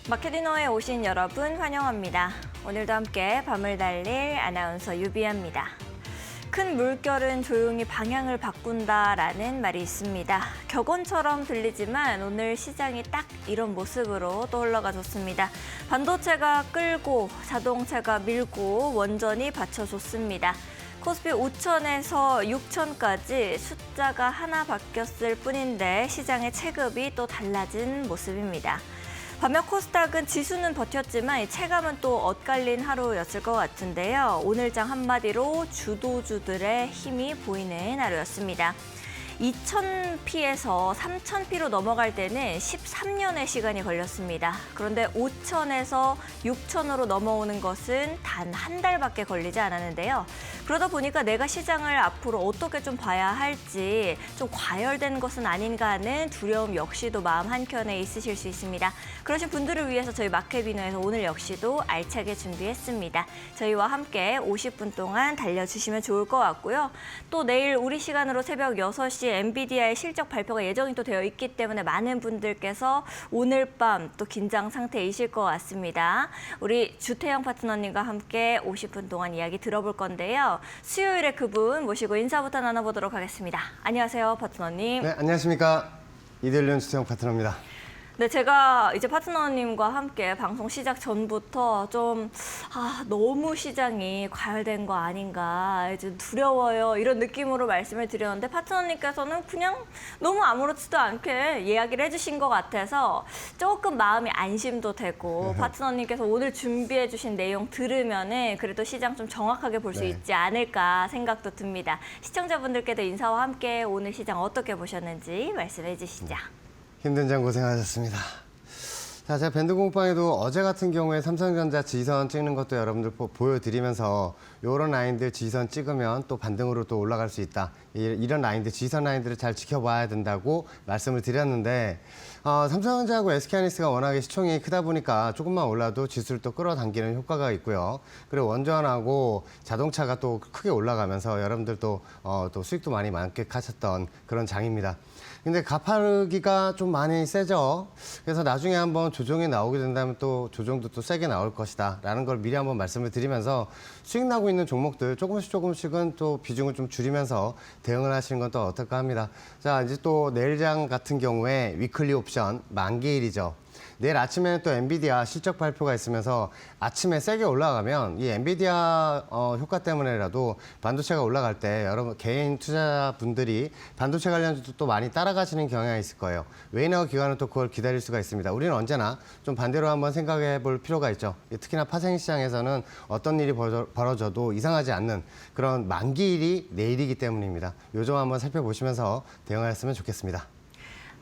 마케디너에 오신 여러분 환영합니다. 오늘도 함께 밤을 달릴 아나운서 유비아입니다. 큰 물결은 조용히 방향을 바꾼다라는 말이 있습니다. 격언처럼 들리지만 오늘 시장이 딱 이런 모습으로 떠올라가 줬습니다. 반도체가 끌고 자동차가 밀고 원전이 받쳐줬습니다. 코스피 5천에서 6천까지 숫자가 하나 바뀌었을 뿐인데 시장의 체급이 또 달라진 모습입니다. 반면 코스닥은 지수는 버텼지만 이 체감은 또 엇갈린 하루였을 것 같은데요. 오늘 장 한마디로 주도주들의 힘이 보이는 하루였습니다. 2,000P에서 3,000P로 넘어갈 때는 13년의 시간이 걸렸습니다. 그런데 5,000에서 6,000으로 넘어오는 것은 단 한 달밖에 걸리지 않았는데요. 그러다 보니까 내가 시장을 앞으로 어떻게 좀 봐야 할지 좀 과열된 것은 아닌가 하는 두려움 역시도 마음 한켠에 있으실 수 있습니다. 그러신 분들을 위해서 저희 마켓비너에서 오늘 역시도 알차게 준비했습니다. 저희와 함께 50분 동안 달려주시면 좋을 것 같고요. 또 내일 우리 시간으로 새벽 6시 엔비디아의 실적 발표가 예정이 또 되어 있기 때문에 많은 분들께서 오늘 밤 또 긴장 상태이실 것 같습니다. 우리 주태영 파트너님과 함께 50분 동안 이야기 들어볼 건데요. 수요일에 그분 모시고 인사부터 나눠보도록 하겠습니다. 안녕하세요, 파트너님. 네, 안녕하십니까. 이들륜 주태영 파트너입니다. 네, 제가 이제 파트너님과 함께 방송 시작 전부터 좀 너무 시장이 과열된 거 아닌가, 이제 두려워요 이런 느낌으로 말씀을 드렸는데 파트너님께서는 그냥 너무 아무렇지도 않게 이야기를 해주신 것 같아서 조금 마음이 안심도 되고 파트너님께서 오늘 준비해 주신 내용 들으면은 그래도 시장 좀 정확하게 볼 수 있지 않을까 생각도 듭니다. 시청자분들께도 인사와 함께 오늘 시장 어떻게 보셨는지 말씀해 주시죠. 힘든 장 고생하셨습니다. 자, 제가 밴드 공방에도 어제 같은 경우에 삼성전자 지선 찍는 것도 여러분들 보여드리면서 이런 라인들 지선 찍으면 또 반등으로 또 올라갈 수 있다. 이런 라인들, 지선 라인들을 잘 지켜봐야 된다고 말씀을 드렸는데 삼성전자하고 SK하이닉스가 워낙에 시총이 크다 보니까 조금만 올라도 지수를 또 끌어당기는 효과가 있고요. 그리고 원전하고 자동차가 또 크게 올라가면서 여러분들도 또 수익도 많이 만끽하셨던 그런 장입니다. 근데 가파르기가 좀 많이 세죠. 그래서 나중에 한번 조정이 나오게 된다면 또 조정도 또 세게 나올 것이다 라는 걸 미리 한번 말씀을 드리면서 수익 나고 있는 종목들 조금씩은 또 비중을 좀 줄이면서 대응을 하시는 건 또 어떨까 합니다. 자, 이제 또 내일장 같은 경우에 위클리 옵션 만기일이죠. 내일 아침에는 또 엔비디아 실적 발표가 있으면서 아침에 세게 올라가면 이 엔비디아 효과 때문에라도 반도체가 올라갈 때 여러분 개인 투자분들이 반도체 관련주도 또 많이 따라가시는 경향이 있을 거예요. 웨이너 기관은 또 그걸 기다릴 수가 있습니다. 우리는 언제나 좀 반대로 한번 생각해 볼 필요가 있죠. 특히나 파생시장에서는 어떤 일이 벌어져도 이상하지 않는 그런 만기일이 내일이기 때문입니다. 요 점 한번 살펴보시면서 대응하셨으면 좋겠습니다.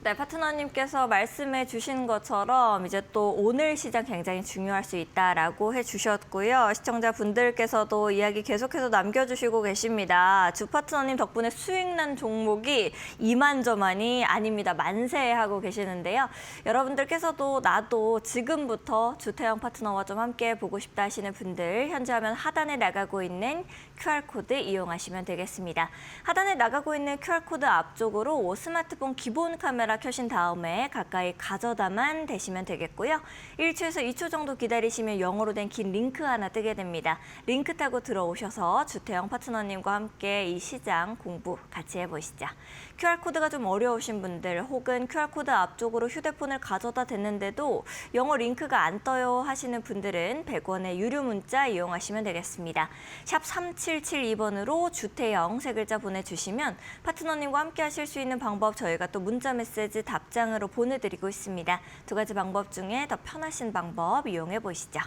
네, 파트너님께서 말씀해 주신 것처럼 이제 또 오늘 시장 굉장히 중요할 수 있다라고 해주셨고요. 시청자분들께서도 이야기 계속해서 남겨주시고 계십니다. 주 파트너님 덕분에 수익 난 종목이 이만저만이 아닙니다. 만세하고 계시는데요. 여러분들께서도 나도 지금부터 주태영 파트너와 좀 함께 보고 싶다 하시는 분들 현재 화면 하단에 나가고 있는 QR코드 이용하시면 되겠습니다. 하단에 나가고 있는 QR코드 앞쪽으로 스마트폰 기본 카메라 켜신 다음에 가까이 가져다만 대시면 되겠고요. 1초에서 2초 정도 기다리시면 영어로 된 긴 링크 하나 뜨게 됩니다. 링크 타고 들어오셔서 주태영 파트너님과 함께 이 시장 공부 같이 해보시죠. QR코드가 좀 어려우신 분들 혹은 QR코드 앞쪽으로 휴대폰을 가져다 댔는데도 영어 링크가 안 떠요 하시는 분들은 100원의 유료 문자 이용하시면 되겠습니다. 샵 3772번으로 주태영 세 글자 보내주시면 파트너님과 함께 하실 수 있는 방법 저희가 또 문자 메시지 답장으로 보내드리고 있습니다. 두 가지 방법 중에 더 편하신 방법 이용해 보시죠.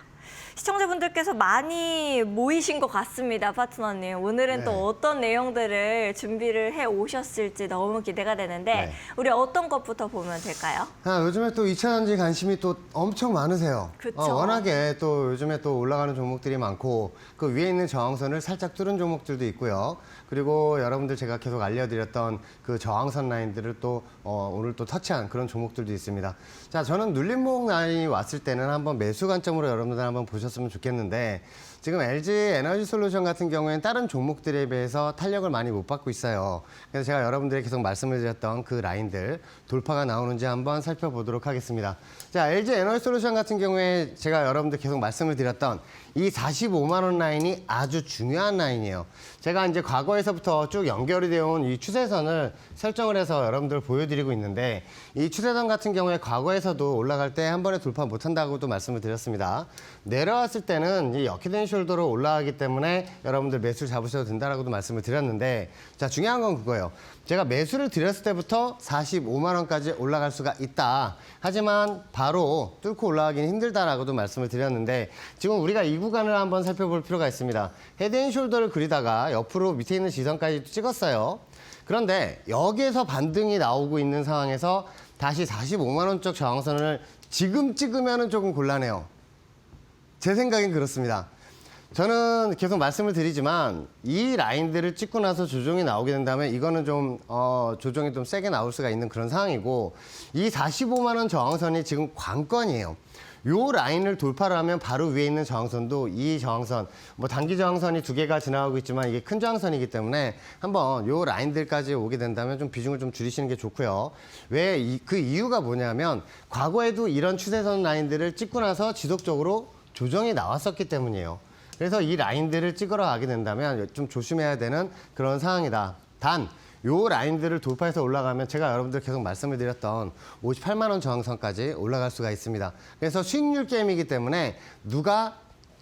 시청자분들께서 많이 모이신 것 같습니다, 파트너님. 오늘은 또 어떤 내용들을 준비를 해 오셨을지 너무 기대가 되는데 우리 어떤 것부터 보면 될까요? 요즘에 또 2차전지 관심이 또 엄청 많으세요. 그쵸. 워낙에 또 요즘에 또 올라가는 종목들이 많고 그 위에 있는 저항선을 살짝 뚫은 종목들도 있고요. 그리고 여러분들 제가 계속 알려드렸던 그 저항선 라인들을 또 오늘 또 터치한 그런 종목들도 있습니다. 자, 저는 눌림목 라인이 왔을 때는 한번 매수 관점으로 여러분들 한번 보셨으면 좋겠는데 지금 LG 에너지 솔루션 같은 경우에는 다른 종목들에 비해서 탄력을 많이 못 받고 있어요. 그래서 제가 여러분들에게 계속 말씀을 드렸던 그 라인들 돌파가 나오는지 한번 살펴보도록 하겠습니다. 자, LG 에너지 솔루션 같은 경우에 제가 여러분들 계속 말씀을 드렸던 이 45만 원 라인이 아주 중요한 라인이에요. 제가 이제 과거에서부터 쭉 연결이 되어 온 이 추세선을 설정을 해서 여러분들 보여드리고 있는데 이 추세선 같은 경우에 과거에서도 올라갈 때 한 번에 돌파 못한다고도 말씀을 드렸습니다. 내려왔을 때는 이 역히된 숄더로 올라가기 때문에 여러분들 매수를 잡으셔도 된다라고도 말씀을 드렸는데 자, 중요한 건 그거예요. 제가 매수를 드렸을 때부터 45만 원까지 올라갈 수가 있다. 하지만 바로 뚫고 올라가기는 힘들다라고도 말씀을 드렸는데 지금 우리가 이 구간을 한번 살펴볼 필요가 있습니다. 헤드앤숄더를 그리다가 옆으로 밑에 있는 지선까지 찍었어요. 그런데 여기에서 반등이 나오고 있는 상황에서 다시 45만 원적 저항선을 지금 찍으면 조금 곤란해요. 제 생각엔 그렇습니다. 저는 계속 말씀을 드리지만 이 라인들을 찍고 나서 조정이 나오게 된다면 이거는 좀 조정이 좀 세게 나올 수가 있는 그런 상황이고 이 45만 원 저항선이 지금 관건이에요. 요 라인을 돌파를 하면 바로 위에 있는 저항선도 이 저항선, 뭐 단기 저항선이 두 개가 지나가고 있지만 이게 큰 저항선이기 때문에 한번 요 라인들까지 오게 된다면 좀 비중을 좀 줄이시는 게 좋고요. 그 이유가 뭐냐면 과거에도 이런 추세선 라인들을 찍고 나서 지속적으로 조정이 나왔었기 때문이에요. 그래서 이 라인들을 찍으러 가게 된다면 좀 조심해야 되는 그런 상황이다. 단, 요 라인들을 돌파해서 올라가면 제가 여러분들 계속 말씀을 드렸던 58만 원 저항선까지 올라갈 수가 있습니다. 그래서 수익률 게임이기 때문에 누가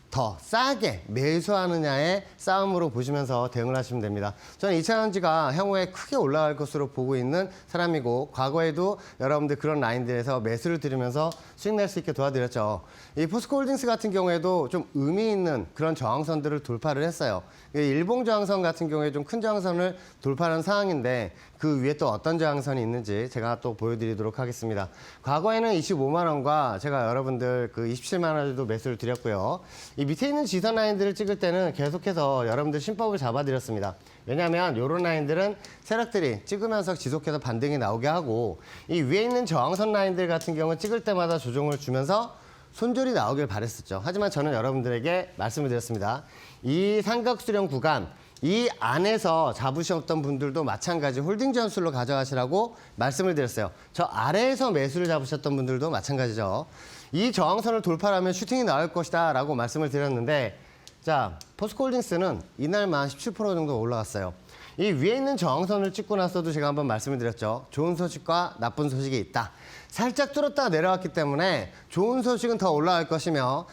더 싸게 매수하느냐의 싸움으로 보시면서 대응을 하시면 됩니다. 저는 이차전지가 향후에 크게 올라갈 것으로 보고 있는 사람이고 과거에도 여러분들 그런 라인들에서 매수를 드리면서 수익 낼 수 있게 도와드렸죠. 이 포스코홀딩스 같은 경우에도 좀 의미 있는 그런 저항선들을 돌파를 했어요. 일봉 저항선 같은 경우에 좀 큰 저항선을 돌파하는 상황인데 그 위에 또 어떤 저항선이 있는지 제가 또 보여드리도록 하겠습니다. 과거에는 25만 원과 제가 여러분들 그 27만 원에도 매수를 드렸고요. 이 밑에 있는 지선 라인들을 찍을 때는 계속해서 여러분들 신법을 잡아드렸습니다. 왜냐하면 이런 라인들은 세력들이 찍으면서 지속해서 반등이 나오게 하고 이 위에 있는 저항선 라인들 같은 경우는 찍을 때마다 조정을 주면서 손절이 나오길 바랬었죠. 하지만 저는 여러분들에게 말씀을 드렸습니다. 이 삼각수렴 구간 이 안에서 잡으셨던 분들도 마찬가지 홀딩 전술로 가져가시라고 말씀을 드렸어요. 저 아래에서 매수를 잡으셨던 분들도 마찬가지죠. 이 저항선을 돌파하면 슈팅이 나올 것이다 라고 말씀을 드렸는데 자, 포스코홀딩스는 이날만 17% 정도 올라갔어요. 이 위에 있는 저항선을 찍고 나서도 제가 한번 말씀을 드렸죠. 좋은 소식과 나쁜 소식이 있다. 살짝 뚫었다가 내려왔기 때문에 좋은 소식은 더 올라갈 것이며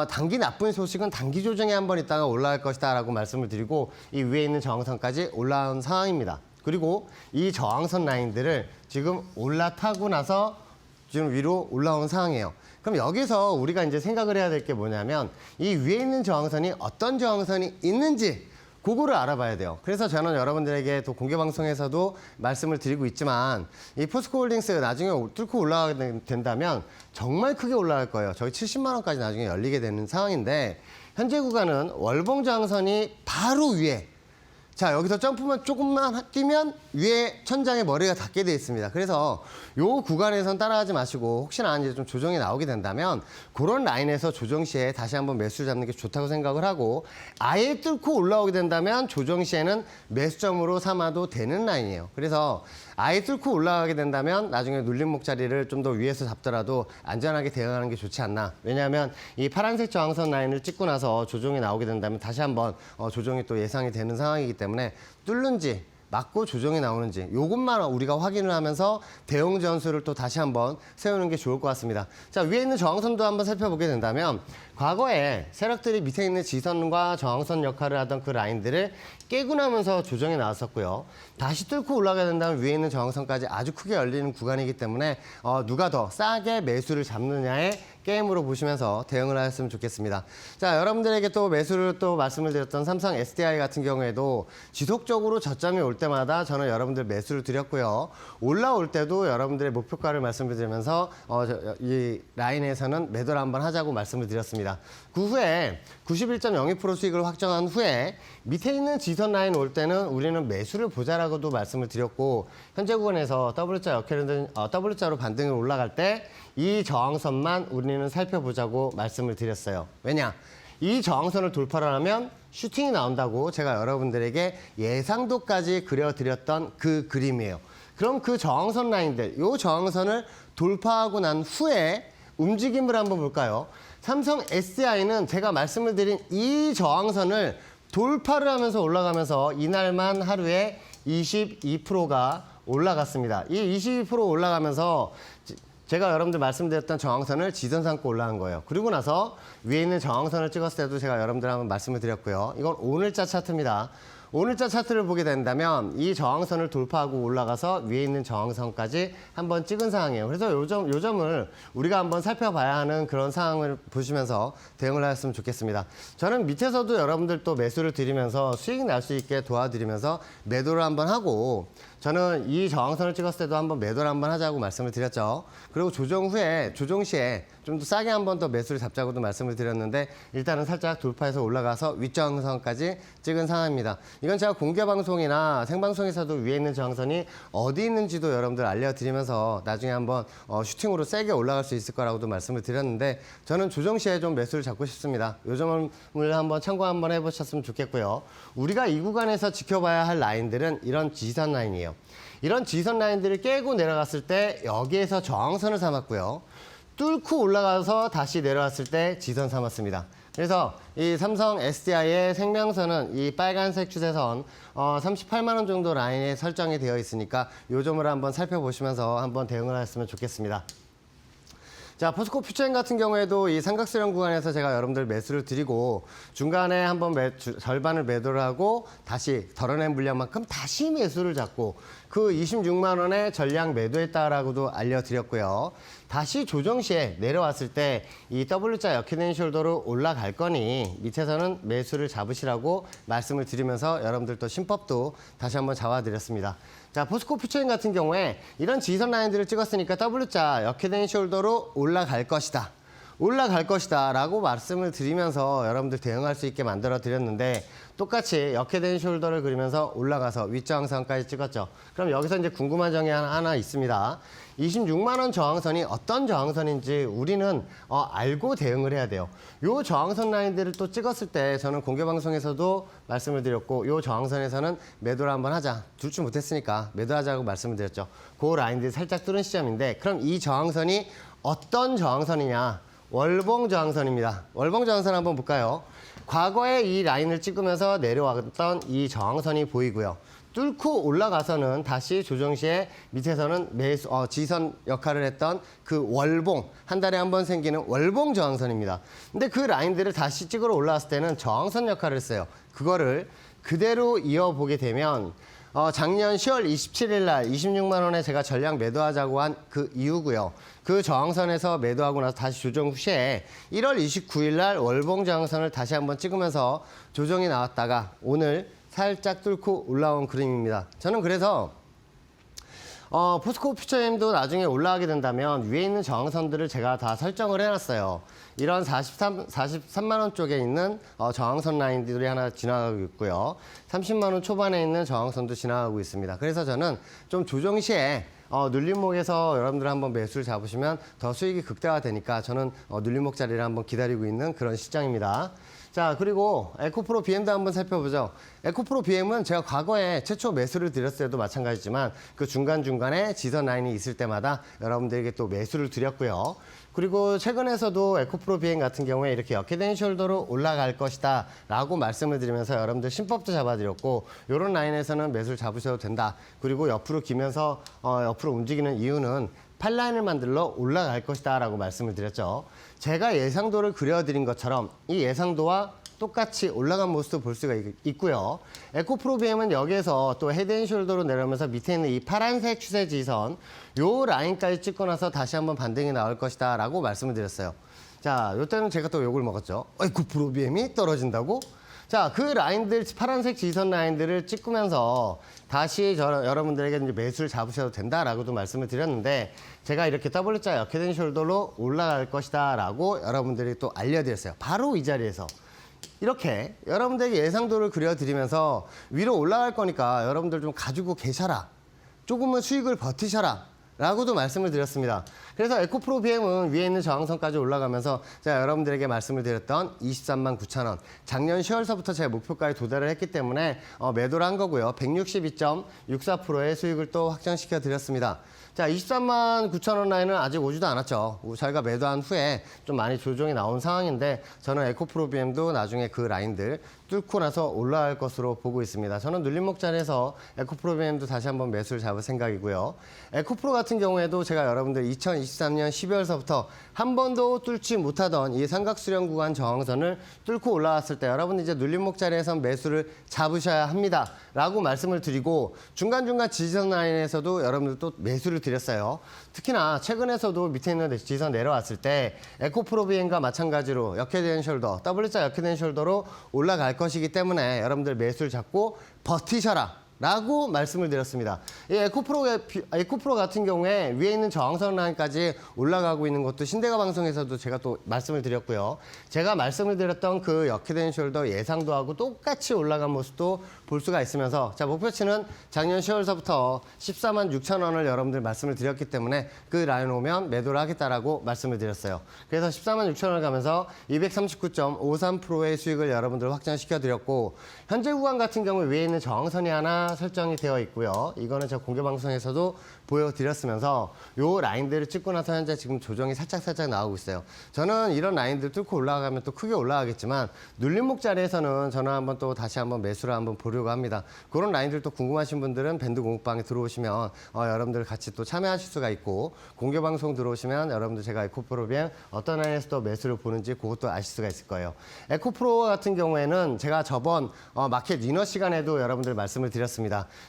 단기 나쁜 소식은 단기 조정에 한번 있다가 올라갈 것이다 라고 말씀을 드리고 이 위에 있는 저항선까지 올라온 상황입니다. 그리고 이 저항선 라인들을 지금 올라타고 나서 지금 위로 올라온 상황이에요. 그럼 여기서 우리가 이제 생각을 해야 될 게 뭐냐면 이 위에 있는 저항선이 어떤 저항선이 있는지 그거를 알아봐야 돼요. 그래서 저는 여러분들에게 또 공개방송에서도 말씀을 드리고 있지만 이 포스코홀딩스 나중에 뚫고 올라가게 된다면 정말 크게 올라갈 거예요. 저희 70만 원까지 나중에 열리게 되는 상황인데 현재 구간은 월봉 저항선이 바로 위에 자, 여기서 점프만 조금만 뛰면 위에 천장에 머리가 닿게 돼 있습니다. 그래서 요 구간에선 따라하지 마시고 혹시나 이제 좀 조정이 나오게 된다면 그런 라인에서 조정 시에 다시 한번 매수 잡는 게 좋다고 생각을 하고 아예 뚫고 올라오게 된다면 조정 시에는 매수점으로 삼아도 되는 라인이에요. 그래서 아예 뚫고 올라가게 된다면 나중에 눌림목 자리를 좀 더 위에서 잡더라도 안전하게 대응하는 게 좋지 않나. 왜냐하면 이 파란색 저항선 라인을 찍고 나서 조정이 나오게 된다면 다시 한번 조정이 또 예상이 되는 상황이기 때문에 뚫는지 맞고 조정이 나오는지 이것만 우리가 확인을 하면서 대응 전술을 또 다시 한번 세우는 게 좋을 것 같습니다. 자, 위에 있는 저항선도 한번 살펴보게 된다면 과거에 세력들이 밑에 있는 지선과 저항선 역할을 하던 그 라인들을 깨고 나면서 조정이 나왔었고요. 다시 뚫고 올라가야 된다면 위에 있는 저항선까지 아주 크게 열리는 구간이기 때문에 누가 더 싸게 매수를 잡느냐의 게임으로 보시면서 대응을 하셨으면 좋겠습니다. 자, 여러분들에게 또 매수를 또 말씀을 드렸던 삼성 SDI 같은 경우에도 지속적으로 저점이 올 때마다 저는 여러분들 매수를 드렸고요. 올라올 때도 여러분들의 목표가를 말씀을 드리면서 이 라인에서는 매도를 한번 하자고 말씀을 드렸습니다. 그 후에 91.02% 수익을 확정한 후에 밑에 있는 지선 라인 올 때는 우리는 매수를 보자라고도 말씀을 드렸고 현재 구간에서 W자 역회는 W자로 반등이 올라갈 때 이 저항선만 우리는 우리는 살펴보자고 말씀을 드렸어요. 왜냐? 이 저항선을 돌파를 하면 슈팅이 나온다고 제가 여러분들에게 예상도까지 그려드렸던 그 그림이에요. 그럼 그 저항선 라인들, 이 저항선을 돌파하고 난 후에 움직임을 한번 볼까요? 삼성 SDI는 제가 말씀을 드린 이 저항선을 돌파를 하면서 올라가면서 이날만 하루에 22%가 올라갔습니다. 이 22% 올라가면서 제가 여러분들 말씀드렸던 저항선을 지선 삼고 올라간 거예요. 그리고 나서 위에 있는 저항선을 찍었을 때도 제가 여러분들 한번 말씀을 드렸고요. 이건 오늘자 차트입니다. 오늘자 차트를 보게 된다면 이 저항선을 돌파하고 올라가서 위에 있는 저항선까지 한번 찍은 상황이에요. 그래서 요 점을 우리가 한번 살펴봐야 하는 그런 상황을 보시면서 대응을 하셨으면 좋겠습니다. 저는 밑에서도 여러분들 또 매수를 드리면서 수익이 날 수 있게 도와드리면서 매도를 한번 하고 저는 이 저항선을 찍었을 때도 한번 매도를 한번 하자고 말씀을 드렸죠. 그리고 조정 후에, 조정 시에 좀 더 싸게 한번 더 매수를 잡자고도 말씀을 드렸는데 일단은 살짝 돌파해서 올라가서 윗저항선까지 찍은 상황입니다. 이건 제가 공개방송이나 생방송에서도 위에 있는 저항선이 어디 있는지도 여러분들 알려드리면서 나중에 한번 슈팅으로 세게 올라갈 수 있을 거라고도 말씀을 드렸는데 저는 조정 시에 좀 매수를 잡고 싶습니다. 이 점을 한번 참고 한번 해보셨으면 좋겠고요. 우리가 이 구간에서 지켜봐야 할 라인들은 이런 지선 라인이에요. 이런 지선 라인들을 깨고 내려갔을 때 여기에서 저항선을 삼았고요. 뚫고 올라가서 다시 내려왔을 때 지선 삼았습니다. 그래서 이 삼성 SDI의 생명선은 이 빨간색 추세선 38만 원 정도 라인에 설정이 되어 있으니까 이 점을 한번 살펴보시면서 한번 대응을 하셨으면 좋겠습니다. 자, 포스코 퓨처엠 같은 경우에도 이 삼각수렴 구간에서 제가 여러분들 매수를 드리고 중간에 한번 절반을 매도를 하고 다시 덜어낸 물량만큼 다시 매수를 잡고 그 26만 원에 전량 매도했다라고도 알려드렸고요. 다시 조정 시에 내려왔을 때 이 W자 역헤드앤 숄더로 올라갈 거니 밑에서는 매수를 잡으시라고 말씀을 드리면서 여러분들 또 심법도 다시 한번 잡아드렸습니다. 자, 포스코 퓨처엠 같은 경우에 이런 지선 라인들을 찍었으니까 W자 역헤드앤 숄더로 올라갈 것이다. 올라갈 것이다 라고 말씀을 드리면서 여러분들 대응할 수 있게 만들어 드렸는데 똑같이 역헤드앤 숄더를 그리면서 올라가서 윗저항선까지 찍었죠. 그럼 여기서 이제 궁금한 점이 하나 있습니다. 26만 원 저항선이 어떤 저항선인지 우리는 알고 대응을 해야 돼요. 요 저항선 라인들을 또 찍었을 때 저는 공개방송에서도 말씀을 드렸고 요 저항선에서는 매도를 한번 하자. 둘 줄 못했으니까 매도하자고 말씀을 드렸죠. 그 라인들이 살짝 뚫은 시점인데 그럼 이 저항선이 어떤 저항선이냐. 월봉 저항선입니다. 월봉 저항선 한번 볼까요? 과거에 이 라인을 찍으면서 내려왔던 이 저항선이 보이고요. 뚫고 올라가서는 다시 조정 시에 밑에서는 지선 역할을 했던 그 월봉, 한 달에 한 번 생기는 월봉 저항선입니다. 근데 그 라인들을 다시 찍으러 올라왔을 때는 저항선 역할을 했어요. 그거를 그대로 이어보게 되면 작년 10월 27일 날 26만 원에 제가 전량 매도하자고 한 그 이유고요. 그 저항선에서 매도하고 나서 다시 조정 후에 1월 29일 날 월봉 저항선을 다시 한번 찍으면서 조정이 나왔다가 오늘 살짝 뚫고 올라온 그림입니다. 저는 그래서 포스코 퓨처엠도 나중에 올라가게 된다면 위에 있는 저항선들을 제가 다 설정을 해놨어요. 이런 43만 원 쪽에 있는 저항선 라인들이 하나 지나가고 있고요. 30만 원 초반에 있는 저항선도 지나가고 있습니다. 그래서 저는 좀 조정 시에 눌림목에서 여러분들 한번 매수를 잡으시면 더 수익이 극대화되니까 저는 눌림목 자리를 한번 기다리고 있는 그런 시장입니다. 자, 그리고 에코프로 BM도 한번 살펴보죠. 에코프로 BM은 제가 과거에 최초 매수를 드렸을 때도 마찬가지지만 그 중간중간에 지선 라인이 있을 때마다 여러분들에게 또 매수를 드렸고요. 그리고 최근에서도 에코프로 BM 같은 경우에 이렇게 역헤드앤 숄더로 올라갈 것이다 라고 말씀을 드리면서 여러분들 심법도 잡아드렸고 이런 라인에서는 매수를 잡으셔도 된다. 그리고 옆으로 기면서 옆으로 움직이는 이유는 팔라인을 만들러 올라갈 것이다 라고 말씀을 드렸죠. 제가 예상도를 그려드린 것처럼 이 예상도와 똑같이 올라간 모습도 볼 수가 있고요. 에코프로 BM은 여기에서 또 헤드앤숄더로 내려오면서 밑에 있는 이 파란색 추세 지선 요 라인까지 찍고 나서 다시 한번 반등이 나올 것이다 라고 말씀을 드렸어요. 자, 요때는 제가 또 욕을 먹었죠. 에코프로 BM이 떨어진다고? 자, 그 라인들, 파란색 지선 라인들을 찍으면서 다시 여러분들에게 이제 매수를 잡으셔도 된다라고도 말씀을 드렸는데 제가 이렇게 W자 역헤드앤 숄더로 올라갈 것이다 라고 여러분들이 또 알려드렸어요. 바로 이 자리에서. 이렇게 여러분들에게 예상도를 그려드리면서 위로 올라갈 거니까 여러분들 좀 가지고 계셔라. 조금은 수익을 버티셔라. 라고도 말씀을 드렸습니다. 그래서 에코프로 BM은 위에 있는 저항선까지 올라가면서 제가 여러분들에게 말씀을 드렸던 23만 9천 원. 작년 10월서부터 제 목표가에 도달을 했기 때문에 매도를 한 거고요. 162.64%의 수익을 또 확정시켜 드렸습니다. 자, 23만 9천 원 라인은 아직 오지도 않았죠. 저희가 매도한 후에 좀 많이 조정이 나온 상황인데 저는 에코프로 BM도 나중에 그 라인들 뚫고 나서 올라갈 것으로 보고 있습니다. 저는 눌림목 자리에서 에코프로 BM도 다시 한번 매수를 잡을 생각이고요. 에코프로 같은 경우에도 제가 여러분들 2023년 12월서부터 한 번도 뚫지 못하던 이 삼각수렴 구간 저항선을 뚫고 올라왔을 때 여러분 이제 눌림목 자리에서 매수를 잡으셔야 합니다. 라고 말씀을 드리고 중간중간 지지선 라인에서도 여러분들 또 매수를 드렸어요. 특히나 최근에서도 밑에 있는 지지선 내려왔을 때 에코프로 BM과 마찬가지로 역회된 숄더, W자 역회된 숄더로 올라갈 것이기 때문에 여러분들 매수를 잡고 버티셔라. 라고 말씀을 드렸습니다. 이 에코프로 같은 경우에 위에 있는 저항선 라인까지 올라가고 있는 것도 신대가 방송에서도 제가 또 말씀을 드렸고요. 제가 말씀을 드렸던 그 역회된 숄더 예상도 하고 똑같이 올라간 모습도 볼 수가 있으면서 자 목표치는 작년 10월서부터 14만 6천 원을 여러분들 말씀을 드렸기 때문에 그 라인 오면 매도를 하겠다라고 말씀을 드렸어요. 그래서 14만 6천 원을 가면서 239.53%의 수익을 여러분들 확정시켜 드렸고 현재 구간 같은 경우 위에 있는 저항선이 하나 설정이 되어 있고요. 이거는 제가 공개 방송에서도 보여드렸으면서 요 라인들을 찍고 나서 현재 지금 조정이 살짝 나오고 있어요. 저는 이런 라인들 뚫고 올라가면 또 크게 올라가겠지만 눌림목 자리에서는 저는 한번 또 다시 한번 매수를 한번 보려고 합니다. 그런 라인들 또 궁금하신 분들은 밴드 공급방에 들어오시면 여러분들 같이 또 참여하실 수가 있고 공개 방송 들어오시면 여러분들 제가 에코프로 BM 어떤 라인에서 또 매수를 보는지 그것도 아실 수가 있을 거예요. 에코프로 같은 경우에는 제가 저번 마켓 위너 시간에도 여러분들 말씀을 드렸습니다.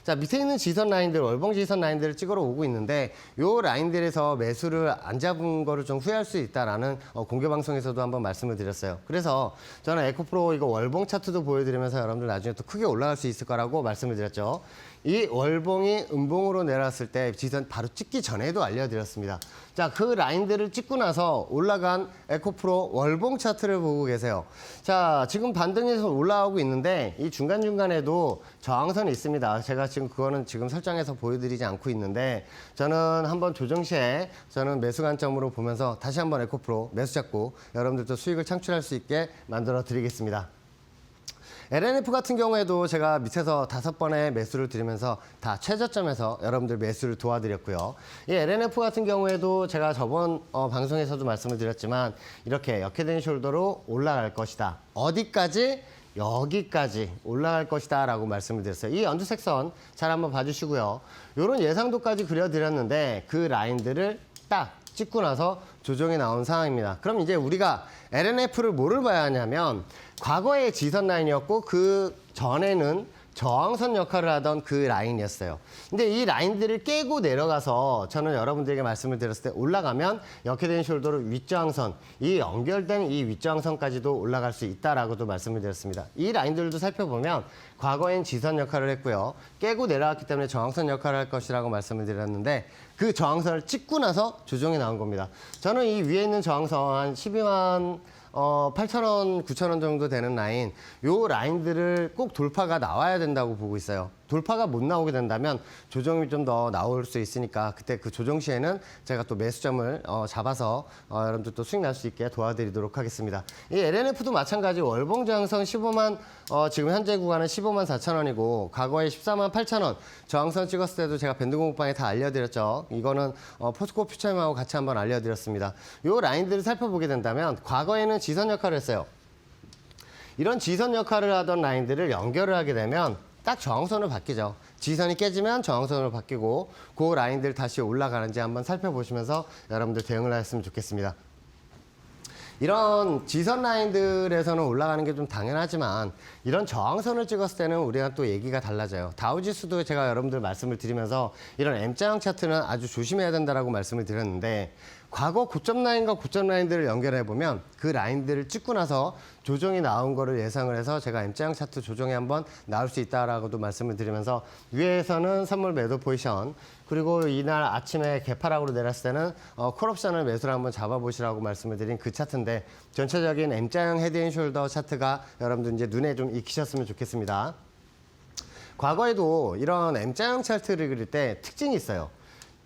자 밑에 있는 지선 라인들 월봉 지선 라인들을 찍으러 오고 있는데 요 라인들에서 매수를 안 잡은 거를 좀 후회할 수 있다라는 공개 방송에서도 한번 말씀을 드렸어요. 그래서 저는 에코프로 이거 월봉 차트도 보여드리면서 여러분들 나중에 또 크게 올라갈 수 있을 거라고 말씀을 드렸죠. 이 월봉이 음봉으로 내려왔을 때 지선 바로 찍기 전에도 알려드렸습니다. 자, 그 라인들을 찍고 나서 올라간 에코프로 월봉 차트를 보고 계세요. 자, 지금 반등해서 올라오고 있는데 이 중간중간에도 저항선이 있습니다. 제가 지금 그거는 지금 설정해서 보여드리지 않고 있는데 저는 한번 조정 시에 저는 매수 관점으로 보면서 다시 한번 에코프로 매수 잡고 여러분들도 수익을 창출할 수 있게 만들어 드리겠습니다. LNF 같은 경우에도 제가 밑에서 5번의 매수를 드리면서 다 최저점에서 여러분들 매수를 도와드렸고요. 이 LNF 같은 경우에도 제가 저번 방송에서도 말씀을 드렸지만 이렇게 역회된 숄더로 올라갈 것이다. 어디까지? 여기까지 올라갈 것이다 라고 말씀을 드렸어요. 이 연두색 선 잘 한번 봐주시고요. 이런 예상도까지 그려드렸는데 그 라인들을 딱 찍고 나서 조정이 나온 상황입니다. 그럼 이제 우리가 LNF를 뭐를 봐야 하냐면 과거의 지선 라인이었고 그 전에는 저항선 역할을 하던 그 라인이었어요. 근데 이 라인들을 깨고 내려가서 저는 여러분들에게 말씀을 드렸을 때 올라가면 역회된 숄더로 윗저항선, 이 연결된 이 윗저항선까지도 올라갈 수 있다라고도 말씀을 드렸습니다. 이 라인들도 살펴보면 과거엔 지선 역할을 했고요. 깨고 내려왔기 때문에 저항선 역할을 할 것이라고 말씀을 드렸는데 그 저항선을 찍고 나서 조정이 나온 겁니다. 저는 이 위에 있는 저항선 한 12만 8,000원, 9,000원 정도 되는 라인, 요 라인들을 꼭 돌파가 나와야 된다고 보고 있어요. 돌파가 못 나오게 된다면 조정이 좀 더 나올 수 있으니까 그때 그 조정 시에는 제가 또 매수점을 잡아서 여러분들 또 수익 날 수 있게 도와드리도록 하겠습니다. 이 LNF도 마찬가지 월봉 저항선 15만 지금 현재 구간은 15만 4,000원이고 과거에 14만 8,000원 저항선 찍었을 때도 제가 밴드 공급방에 다 알려드렸죠. 이거는 포스코 퓨처엠하고 같이 한번 알려드렸습니다. 요 라인들을 살펴보게 된다면 과거에는 지선 역할을 했어요. 이런 지선 역할을 하던 라인들을 연결을 하게 되면 딱 저항선으로 바뀌죠. 지선이 깨지면 저항선으로 바뀌고 그 라인들 다시 올라가는지 한번 살펴보시면서 여러분들 대응을 하셨으면 좋겠습니다. 이런 지선 라인들에서는 올라가는 게 좀 당연하지만 이런 저항선을 찍었을 때는 우리가 또 얘기가 달라져요. 다우지수도 제가 여러분들 말씀을 드리면서 이런 M자형 차트는 아주 조심해야 된다라고 말씀을 드렸는데 과거 고점 라인과 고점 라인들을 연결해 보면 그 라인들을 찍고 나서 조정이 나온 거를 예상을 해서 제가 M자형 차트 조정이 한번 나올 수 있다라고도 말씀을 드리면서 위에서는 선물 매도 포지션 그리고 이날 아침에 개파락으로 내렸을 때는 콜옵션을 매수를 한번 잡아보시라고 말씀을 드린 그 차트인데 전체적인 M자형 헤드앤숄더 차트가 여러분들 이제 눈에 좀 익히셨으면 좋겠습니다. 과거에도 이런 M자형 차트를 그릴 때 특징이 있어요.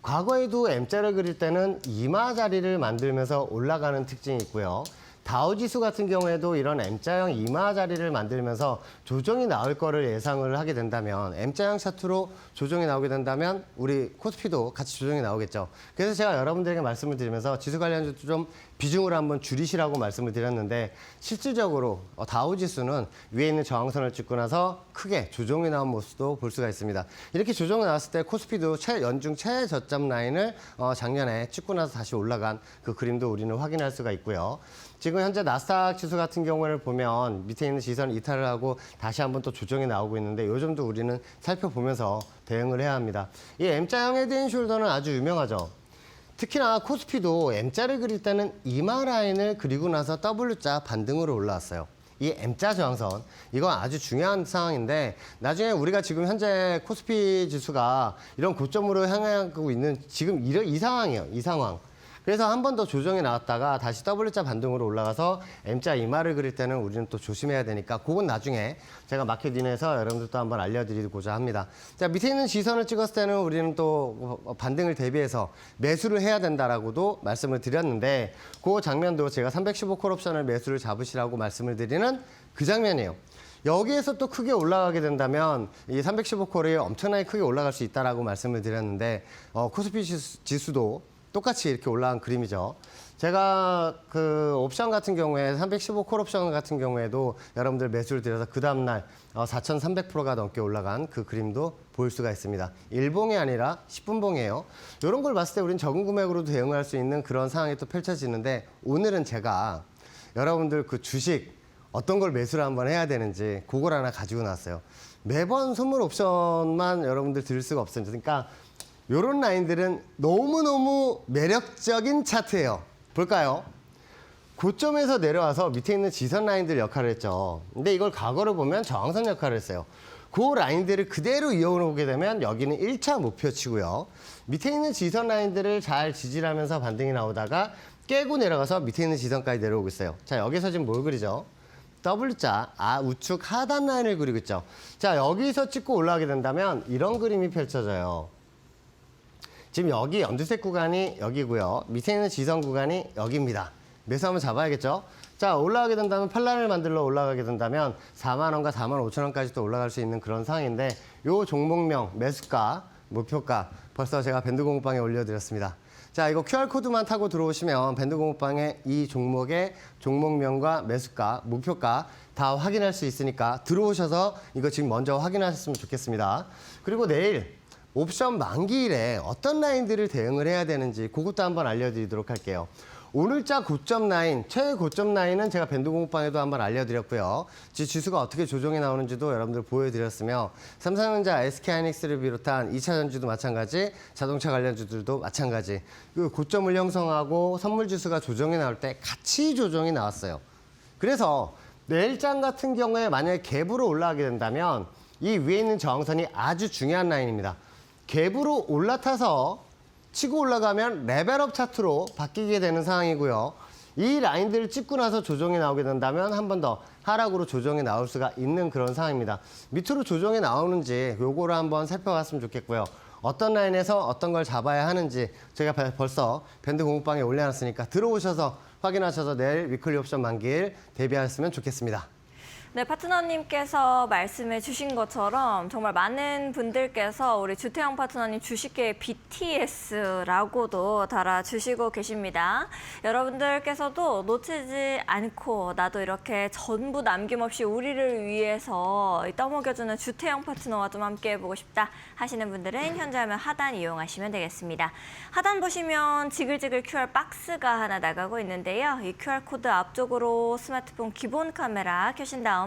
과거에도 M자를 그릴 때는 이마 자리를 만들면서 올라가는 특징이 있고요. 다우지수 같은 경우에도 이런 M자형 이마 자리를 만들면서 조정이 나올 거를 예상을 하게 된다면 M자형 차트로 조정이 나오게 된다면 우리 코스피도 같이 조정이 나오겠죠. 그래서 제가 여러분들에게 말씀을 드리면서 지수 관련주도 좀 비중을 한번 줄이시라고 말씀을 드렸는데 실질적으로 다우지수는 위에 있는 저항선을 찍고 나서 크게 조정이 나온 모습도 볼 수가 있습니다. 이렇게 조정이 나왔을 때 코스피도 연중 최저점 라인을 작년에 찍고 나서 다시 올라간 그 그림도 우리는 확인할 수가 있고요. 지금 현재 나스닥 지수 같은 경우를 보면 밑에 있는 지선 이탈을 하고 다시 한번 또 조정이 나오고 있는데 요 점도 우리는 살펴보면서 대응을 해야 합니다. 이 M자형 헤드앤숄더는 아주 유명하죠. 특히나 코스피도 M자를 그릴 때는 이마 라인을 그리고 나서 W자 반등으로 올라왔어요. 이 M자 저항선, 이건 아주 중요한 상황인데 나중에 우리가 지금 현재 코스피 지수가 이런 고점으로 향하고 있는 지금 이 상황이에요. 이 상황. 그래서 한 번 더 조정이 나왔다가 다시 W자 반등으로 올라가서 M자 이마를 그릴 때는 우리는 또 조심해야 되니까 그건 나중에 제가 마켓인에서 여러분들도 한번 알려드리고자 합니다. 자, 밑에 있는 지선을 찍었을 때는 우리는 또 반등을 대비해서 매수를 해야 된다라고도 말씀을 드렸는데 그 장면도 제가 315콜 옵션을 매수를 잡으시라고 말씀을 드리는 그 장면이에요. 여기에서 또 크게 올라가게 된다면 이 315콜이 엄청나게 크게 올라갈 수 있다라고 말씀을 드렸는데 코스피 지수도 똑같이 이렇게 올라간 그림이죠. 제가 그 옵션 같은 경우에 315콜 옵션 같은 경우에도 여러분들 매수를 드려서 그 다음날 4,300%가 넘게 올라간 그 그림도 볼 수가 있습니다. 1봉이 아니라 10분봉이에요. 이런 걸 봤을 때 우리는 적은 금액으로도 대응할 수 있는 그런 상황이 또 펼쳐지는데 오늘은 제가 여러분들 그 주식 어떤 걸 매수를 한번 해야 되는지 그걸 하나 가지고 나왔어요. 매번 선물 옵션만 여러분들 들을 수가 없습니다. 그러니까 이런 라인들은 너무너무 매력적인 차트예요. 볼까요? 고점에서 내려와서 밑에 있는 지선 라인들 역할을 했죠. 근데 이걸 과거로 보면 저항선 역할을 했어요. 그 라인들을 그대로 이어오게 되면 여기는 1차 목표치고요. 밑에 있는 지선 라인들을 잘 지지하면서 반등이 나오다가 깨고 내려가서 밑에 있는 지선까지 내려오고 있어요. 자, 여기서 지금 뭘 그리죠? W자, 우측 하단 라인을 그리고 있죠. 자, 여기서 찍고 올라가게 된다면 이런 그림이 펼쳐져요. 지금 여기 연두색 구간이 여기고요. 밑에 있는 지선 구간이 여기입니다. 매수 한번 잡아야겠죠? 자, 올라가게 된다면 팔란을 만들러 올라가게 된다면 4만 원과 4만 5천 원까지 또 올라갈 수 있는 그런 상황인데 요 종목명, 매수가, 목표가 벌써 제가 밴드 공부방에 올려드렸습니다. 자, 이거 QR코드만 타고 들어오시면 밴드 공부방에 이 종목의 종목명과 매수가, 목표가 다 확인할 수 있으니까 들어오셔서 이거 지금 먼저 확인하셨으면 좋겠습니다. 그리고 내일 옵션 만기일에 어떤 라인들을 대응을 해야 되는지 그것도 한번 알려드리도록 할게요. 오늘자 고점 라인, 최고점 라인은 제가 밴드 공부방에도 한번 알려드렸고요. 지수가 어떻게 조정이 나오는지도 여러분들 보여드렸으며 삼성전자, SK하이닉스를 비롯한 2차 전지도 마찬가지, 자동차 관련주들도 마찬가지. 그 고점을 형성하고 선물 지수가 조정이 나올 때 같이 조정이 나왔어요. 그래서 내일장 같은 경우에 만약에 갭으로 올라가게 된다면 이 위에 있는 저항선이 아주 중요한 라인입니다. 갭으로 올라타서 치고 올라가면 레벨업 차트로 바뀌게 되는 상황이고요. 이 라인들을 찍고 나서 조정이 나오게 된다면 한 번 더 하락으로 조정이 나올 수가 있는 그런 상황입니다. 밑으로 조정이 나오는지 요거를 한번 살펴봤으면 좋겠고요. 어떤 라인에서 어떤 걸 잡아야 하는지 제가 벌써 밴드 공부방에 올려놨으니까 들어오셔서 확인하셔서 내일 위클리 옵션 만기일 대비하셨으면 좋겠습니다. 네, 파트너님께서 말씀해 주신 것처럼 정말 많은 분들께서 우리 주태영 파트너님 주식계의 BTS라고도 달아주시고 계십니다. 여러분들께서도 놓치지 않고 나도 이렇게 전부 남김없이 우리를 위해서 떠먹여주는 주태영 파트너와 좀 함께 해보고 싶다 하시는 분들은 현재 화면 하단 이용하시면 되겠습니다. 하단 보시면 지글지글 QR 박스가 하나 나가고 있는데요. 이 QR코드 앞쪽으로 스마트폰 기본 카메라 켜신 다음에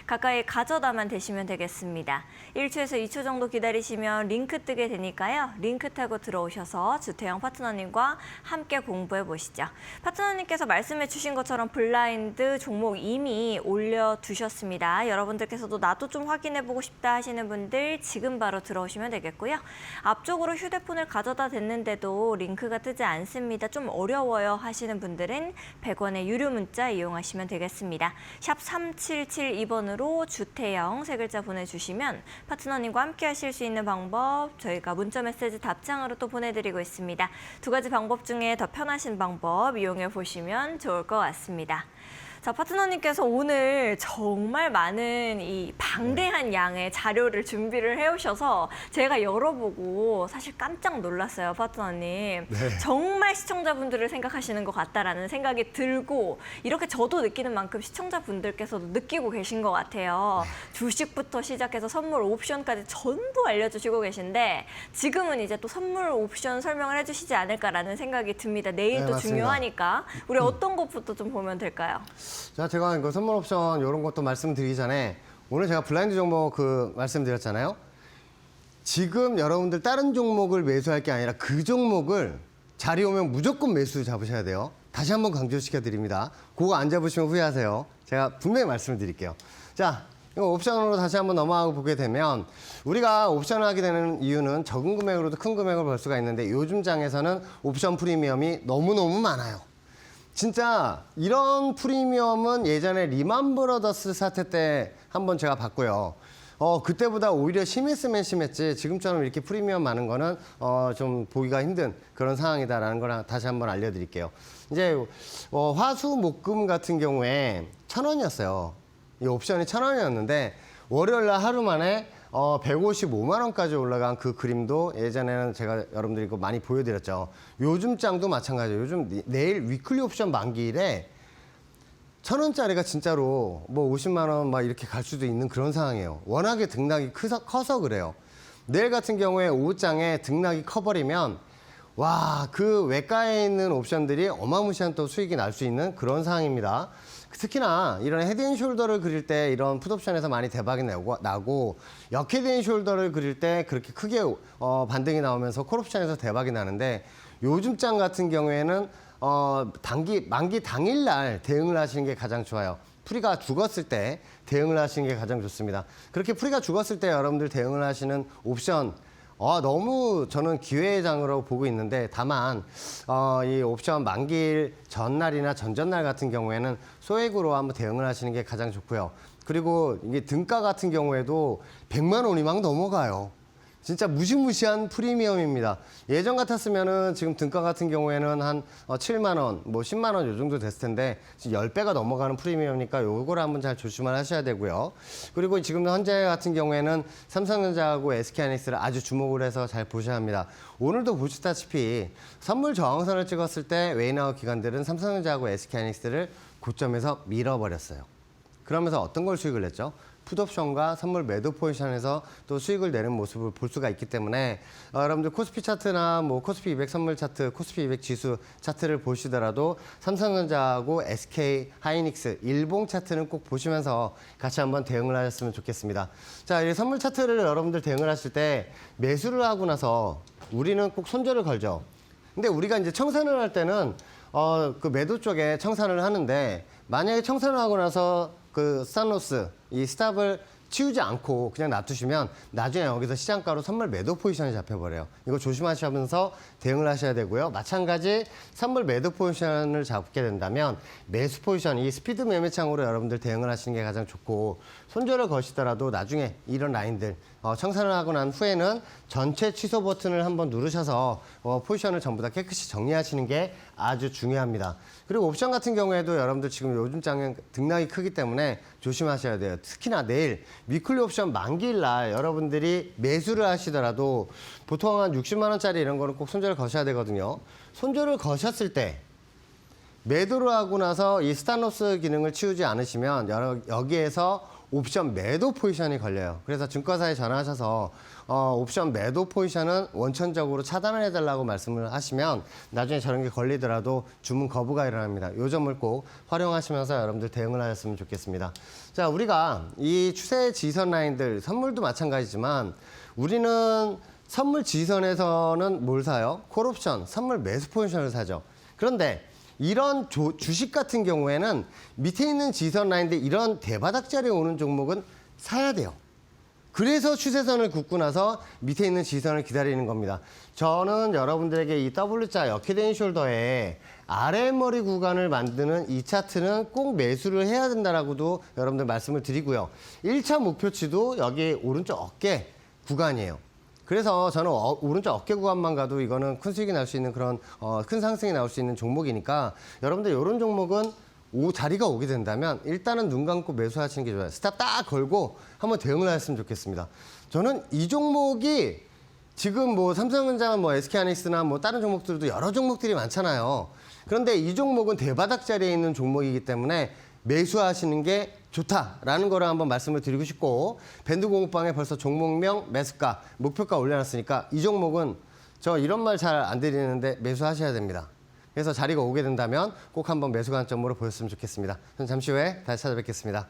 가까이 가져다만 대시면 되겠습니다. 1초에서 2초 정도 기다리시면 링크 뜨게 되니까요. 링크 타고 들어오셔서 주태영 파트너님과 함께 공부해 보시죠. 파트너님께서 말씀해 주신 것처럼 블라인드 종목 이미 올려두셨습니다. 여러분들께서도 나도 좀 확인해 보고 싶다 하시는 분들 지금 바로 들어오시면 되겠고요. 앞쪽으로 휴대폰을 가져다 댔는데도 링크가 뜨지 않습니다. 좀 어려워요 하시는 분들은 100원의 유료 문자 이용하시면 되겠습니다. 샵 37 1272번으로 주태영 세 글자 보내주시면 파트너님과 함께 하실 수 있는 방법 저희가 문자 메시지 답장으로 또 보내드리고 있습니다. 두 가지 방법 중에 더 편하신 방법 이용해 보시면 좋을 것 같습니다. 자, 파트너님께서 오늘 정말 많은 이 방대한 양의 자료를 준비를 해오셔서 제가 열어보고 사실 깜짝 놀랐어요, 파트너님. 네. 정말 시청자분들을 생각하시는 것 같다라는 생각이 들고 이렇게 저도 느끼는 만큼 시청자분들께서도 느끼고 계신 것 같아요. 주식부터 시작해서 선물 옵션까지 전부 알려주시고 계신데 지금은 이제 또 선물 옵션 설명을 해주시지 않을까라는 생각이 듭니다. 내일 네, 또 맞습니다. 중요하니까 우리 어떤 것부터 좀 보면 될까요? 자, 제가 이거 선물 옵션 이런 것도 말씀드리기 전에 오늘 제가 블라인드 종목 말씀드렸잖아요. 지금 여러분들 다른 종목을 매수할 게 아니라 그 종목을 자리 오면 무조건 매수 잡으셔야 돼요. 다시 한번 강조시켜 드립니다. 그거 안 잡으시면 후회하세요. 제가 분명히 말씀을 드릴게요. 자, 이거 옵션으로 다시 한번 넘어가고 보게 되면 우리가 옵션을 하게 되는 이유는 적은 금액으로도 큰 금액을 벌 수가 있는데 요즘 장에서는 옵션 프리미엄이 너무너무 많아요. 진짜 이런 프리미엄은 예전에 리만 브러더스 사태 때 한번 제가 봤고요. 그때보다 오히려 심했으면 심했지 지금처럼 이렇게 프리미엄 많은 거는 좀 보기가 힘든 그런 상황이다라는 걸 다시 한번 알려드릴게요. 이제 화수목금 같은 경우에 1,000원이었어요. 이 옵션이 1,000원이었는데 월요일 날 하루 만에 155만 원까지 올라간 그 그림도 예전에는 제가 여러분들이 이거 많이 보여드렸죠. 요즘 장도 마찬가지예요. 요즘 내일 위클리 옵션 만기일에 1,000원짜리가 진짜로 뭐 50만 원 막 이렇게 갈 수도 있는 그런 상황이에요. 워낙에 등락이 커서 그래요. 내일 같은 경우에 오후장에 등락이 커버리면 와, 그 외과에 있는 옵션들이 어마무시한 또 수익이 날 수 있는 그런 상황입니다. 특히나 이런 헤드앤숄더를 그릴 때 이런 풋옵션에서 많이 대박이 나고 역헤드앤숄더를 그릴 때 그렇게 크게 반등이 나오면서 콜옵션에서 대박이 나는데 요즘 장 같은 경우에는 만기 당일날 대응을 하시는 게 가장 좋아요. 풀이가 죽었을 때 대응을 하시는 게 가장 좋습니다. 그렇게 풀이가 죽었을 때 여러분들 대응을 하시는 옵션 너무 저는 기회의 장으로 보고 있는데 다만 이 옵션 만기일 전날이나 전전날 같은 경우에는 소액으로 한번 대응을 하시는 게 가장 좋고요. 그리고 이게 등가 같은 경우에도 100만 원이 막 넘어가요. 진짜 무시무시한 프리미엄입니다. 예전 같았으면은 지금 등가 같은 경우에는 한 7만 원, 뭐 10만 원 요 정도 됐을 텐데 지금 10배가 넘어가는 프리미엄이니까 요거를 한번 잘 조심을 하셔야 되고요. 그리고 지금 현재 같은 경우에는 삼성전자하고 SK하이닉스를 아주 주목을 해서 잘 보셔야 합니다. 오늘도 보시다시피 선물 저항선을 찍었을 때 웨이나웃 기관들은 삼성전자하고 SK하이닉스를 고점에서 밀어버렸어요. 그러면서 어떤 걸 수익을 냈죠? 풋옵션과 선물 매도 포지션에서 또 수익을 내는 모습을 볼 수가 있기 때문에 여러분들 코스피 차트나 뭐 코스피 200 선물 차트, 코스피 200 지수 차트를 보시더라도 삼성전자하고 SK 하이닉스 일봉 차트는 꼭 보시면서 같이 한번 대응을 하셨으면 좋겠습니다. 자, 이 선물 차트를 여러분들 대응을 하실 때 매수를 하고 나서 우리는 꼭 손절을 걸죠. 근데 우리가 이제 청산을 할 때는 그 매도 쪽에 청산을 하는데 만약에 청산을 하고 나서 그 스탑로스 이 스탑을 치우지 않고 그냥 놔두시면 나중에 여기서 시장가로 선물 매도 포지션이 잡혀버려요. 이거 조심하시면서 대응을 하셔야 되고요. 마찬가지 선물 매도 포지션을 잡게 된다면 매수 포지션, 이 스피드 매매창으로 여러분들 대응을 하시는 게 가장 좋고 손절을 거시더라도 나중에 이런 라인들 청산을 하고 난 후에는 전체 취소 버튼을 한번 누르셔서 포지션을 전부 다 깨끗이 정리하시는 게 아주 중요합니다. 그리고 옵션 같은 경우에도 여러분들 지금 요즘 장에 등락이 크기 때문에 조심하셔야 돼요. 특히나 내일 위클리 옵션 만기일 날 여러분들이 매수를 하시더라도 보통 한 60만 원짜리 이런 거는 꼭 손절을 거셔야 되거든요. 손절을 거셨을 때 매도를 하고 나서 이 스탑로스 기능을 치우지 않으시면 여기에서 옵션 매도 포지션이 걸려요. 그래서 증권사에 전화하셔서 옵션 매도 포지션은 원천적으로 차단을 해달라고 말씀을 하시면 나중에 저런 게 걸리더라도 주문 거부가 일어납니다. 요 점을 꼭 활용하시면서 여러분들 대응을 하셨으면 좋겠습니다. 자, 우리가 이 추세 지선 라인들 선물도 마찬가지지만 우리는 선물 지선에서는 뭘 사요? 콜옵션, 선물 매수 포지션을 사죠. 그런데 이런 주식 같은 경우에는 밑에 있는 지선 라인인데 이런 대바닥 자리에 오는 종목은 사야 돼요. 그래서 추세선을 긋고 나서 밑에 있는 지지선을 기다리는 겁니다. 저는 여러분들에게 이 W자 역헤드앤 숄더에 아랫머리 구간을 만드는 이 차트는 꼭 매수를 해야 된다라고도 여러분들 말씀을 드리고요. 1차 목표치도 여기 오른쪽 어깨 구간이에요. 그래서 저는 오른쪽 어깨 구간만 가도 이거는 큰 수익이 날 수 있는 그런 큰 상승이 나올 수 있는 종목이니까 여러분들 이런 종목은 자리가 오게 된다면 일단은 눈 감고 매수하시는 게 좋아요. 스탑 딱 걸고 한번 대응을 하셨으면 좋겠습니다. 저는 이 종목이 지금 뭐 삼성전자, 뭐 SK하이닉스나 뭐 다른 종목들도 여러 종목들이 많잖아요. 그런데 이 종목은 대바닥 자리에 있는 종목이기 때문에 매수하시는 게 좋다라는 거를 한번 말씀을 드리고 싶고, 밴드 공부방에 벌써 종목명, 매수가, 목표가 올려놨으니까 이 종목은 저 이런 말 잘 안 드리는데 매수하셔야 됩니다. 그래서 자리가 오게 된다면 꼭 한번 매수 관점으로 보였으면 좋겠습니다. 저는 잠시 후에 다시 찾아뵙겠습니다.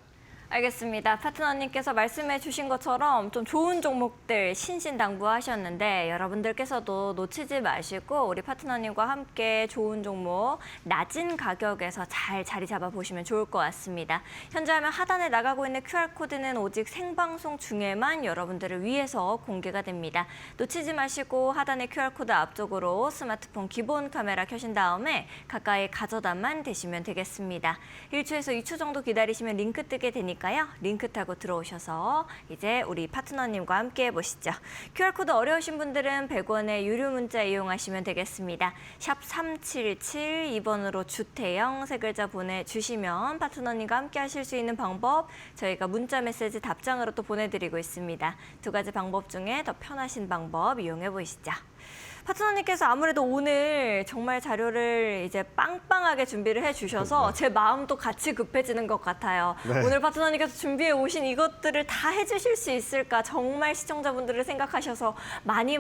알겠습니다. 파트너님께서 말씀해 주신 것처럼 좀 좋은 종목들 신신당부하셨는데 여러분들께서도 놓치지 마시고 우리 파트너님과 함께 좋은 종목 낮은 가격에서 잘 자리 잡아보시면 좋을 것 같습니다. 현재 화면 하단에 나가고 있는 QR코드는 오직 생방송 중에만 여러분들을 위해서 공개가 됩니다. 놓치지 마시고 하단의 QR코드 앞쪽으로 스마트폰 기본 카메라 켜신 다음에 가까이 가져다만 대시면 되겠습니다. 1초에서 2초 정도 기다리시면 링크 뜨게 되니까 링크 타고 들어오셔서 이제 우리 파트너님과 함께 해보시죠. QR코드 어려우신 분들은 100원의 유료 문자 이용하시면 되겠습니다. 샵 3772번으로 주태영 세 글자 보내주시면 파트너님과 함께 하실 수 있는 방법 저희가 문자 메시지 답장으로 또 보내드리고 있습니다. 두 가지 방법 중에 더 편하신 방법 이용해 보시죠. 파트너님께서 아무래도 오늘 정말 자료를 이제 빵빵하게 준비를 해주셔서 제 마음도 같이 급해지는 것 같아요. 네. 오늘 파트너님께서 준비해 오신 이것들을 다 해주실 수 있을까 정말 시청자분들을 생각하셔서 많이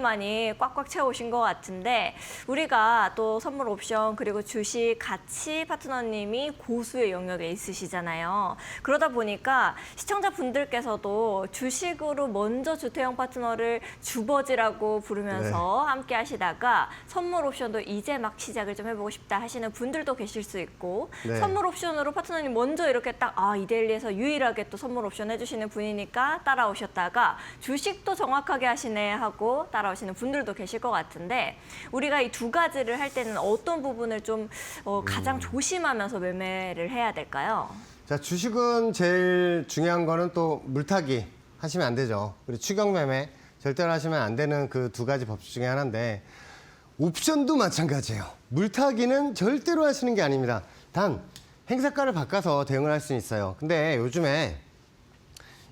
꽉꽉 채우신 것 같은데 우리가 또 선물 옵션 그리고 주식 같이 파트너님이 고수의 영역에 있으시잖아요. 그러다 보니까 시청자분들께서도 주식으로 먼저 주태영 파트너를 주버지라고 부르면서 함께 하시다가 선물 옵션도 이제 막 시작을 좀 해보고 싶다 하시는 분들도 계실 수 있고 네. 선물 옵션으로 파트너님 먼저 이렇게 딱 이데일리에서 유일하게 또 선물 옵션 해주시는 분이니까 따라오셨다가 주식도 정확하게 하시네 하고 따라오시는 분들도 계실 것 같은데 우리가 이 두 가지를 할 때는 어떤 부분을 좀 가장 조심하면서 매매를 해야 될까요? 자, 주식은 제일 중요한 거는 또 물타기 하시면 안 되죠. 그리고 추격 매매 절대로 하시면 안 되는 그 두 가지 법칙 중에 하나인데 옵션도 마찬가지예요. 물타기는 절대로 하시는 게 아닙니다. 단 행사가를 바꿔서 대응을 할 수는 있어요. 근데 요즘에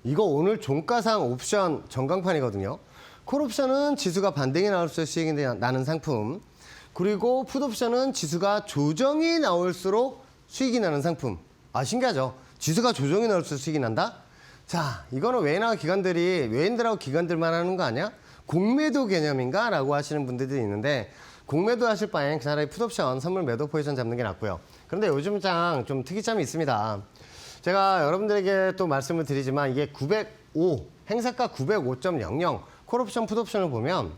이거 오늘 종가상 옵션 전광판이거든요. 콜옵션은 지수가 반등이 나올수록 수익이 나는 상품, 그리고 풋옵션은 지수가 조정이 나올수록 수익이 나는 상품. 신기하죠? 지수가 조정이 나올수록 수익이 난다? 자, 이거는 외인들하고 기관들만 하는 거 아니야? 공매도 개념인가? 라고 하시는 분들도 있는데 공매도 하실 바엔 차라리 풋옵션 선물 매도 포지션 잡는 게 낫고요. 그런데 요즘 좀 특이점이 있습니다. 제가 여러분들에게 또 말씀을 드리지만 이게 905, 행사가 905.00 콜옵션, 풋옵션을 보면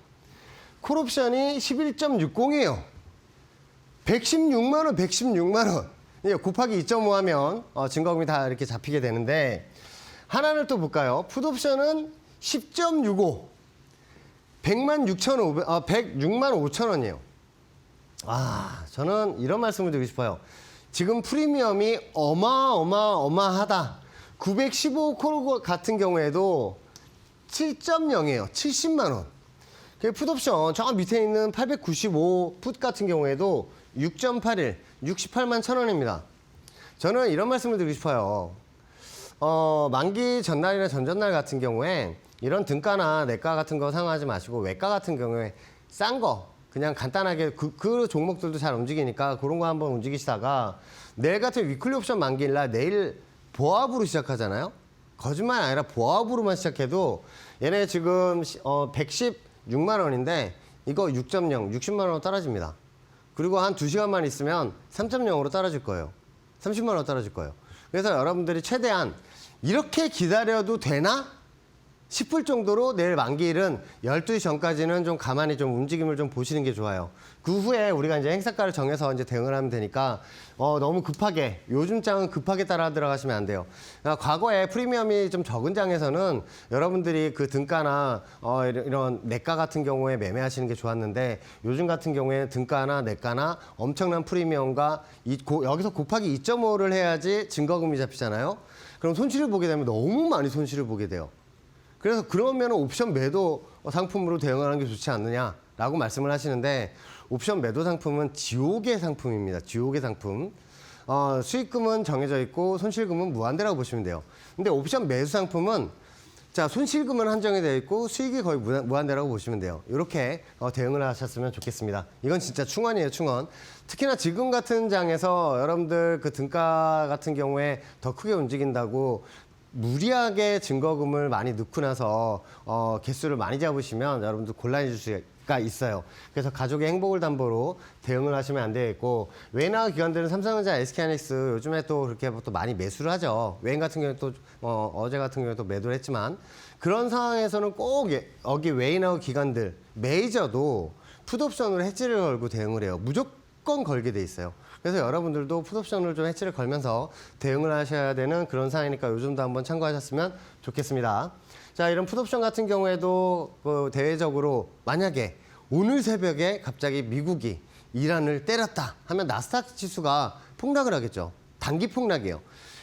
콜옵션이 11.60이에요. 116만 원, 116만 원. 곱하기 2.5 하면 증거금이 다 이렇게 잡히게 되는데 하나를 또 볼까요? 풋옵션은 10.65. 106만 5천 원이에요. 저는 이런 말씀을 드리고 싶어요. 지금 프리미엄이 어마어마하다. 915 콜 같은 경우에도 7.0이에요. 70만 원. 풋옵션 저 밑에 있는 895 풋 같은 경우에도 6.81, 68만 천 원입니다. 저는 이런 말씀을 드리고 싶어요. 만기 전날이나 전전날 같은 경우에 이런 등가나 내가 같은 거 사용하지 마시고 외가 같은 경우에 싼 거 그냥 간단하게 그 종목들도 잘 움직이니까 그런 거 한번 움직이시다가 내일 같은 위클리 옵션 만기일날 내일 보합으로 시작하잖아요. 거짓말 아니라 보합으로만 시작해도 얘네 지금 116만 원인데 이거 6.0, 60만 원으로 떨어집니다. 그리고 한 2시간만 있으면 3.0으로 떨어질 거예요. 30만 원 떨어질 거예요. 그래서 여러분들이 최대한 이렇게 기다려도 되나 싶을 정도로 내일 만기일은 12시 전까지는 좀 가만히 좀 움직임을 좀 보시는 게 좋아요. 그 후에 우리가 이제 행사가를 정해서 이제 대응을 하면 되니까 너무 급하게 요즘 장은 급하게 따라 들어가시면 안 돼요. 과거에 프리미엄이 좀 적은 장에서는 여러분들이 그 등가나 이런 내가 같은 경우에 매매하시는 게 좋았는데 요즘 같은 경우에 등가나 내가나 엄청난 프리미엄과 여기서 곱하기 2.5를 해야지 증거금이 잡히잖아요. 그럼 손실을 보게 되면 너무 많이 손실을 보게 돼요. 그래서 그러면 옵션 매도 상품으로 대응하는 게 좋지 않느냐라고 말씀을 하시는데 옵션 매도 상품은 지옥의 상품입니다. 지옥의 상품. 수익금은 정해져 있고 손실금은 무한대라고 보시면 돼요. 근데 옵션 매수 상품은 자 손실금은 한정이 되어 있고 수익이 거의 무한대라고 보시면 돼요. 이렇게 대응을 하셨으면 좋겠습니다. 이건 진짜 충원이에요, 충원. 특히나 지금 같은 장에서 여러분들 그 등가 같은 경우에 더 크게 움직인다고 무리하게 증거금을 많이 넣고 나서 개수를 많이 잡으시면 여러분들 곤란해질 수가 있어요. 그래서 가족의 행복을 담보로 대응을 하시면 안 되겠고 외인화 기관들은 삼성전자, SK하이닉스 요즘에 또 그렇게 또 많이 매수를 하죠. 외인 같은 경우에 또 어제 같은 경우에 또 매도를 했지만 그런 상황에서는 꼭 여기 외인화 기관들 메이저도 풋옵션으로 해지를 걸고 대응을 해요. 무조건 걸게 돼 있어요. 그래서 여러분들도 풋옵션을 좀 해치를 걸면서 대응을 하셔야 되는 그런 상황이니까 요즘도 한번 참고하셨으면 좋겠습니다. 자, 이런 풋옵션 같은 경우에도 대외적으로 만약에 오늘 새벽에 갑자기 미국이 이란을 때렸다 하면 나스닥 지수가 폭락을 하겠죠. 단기 폭락이에요.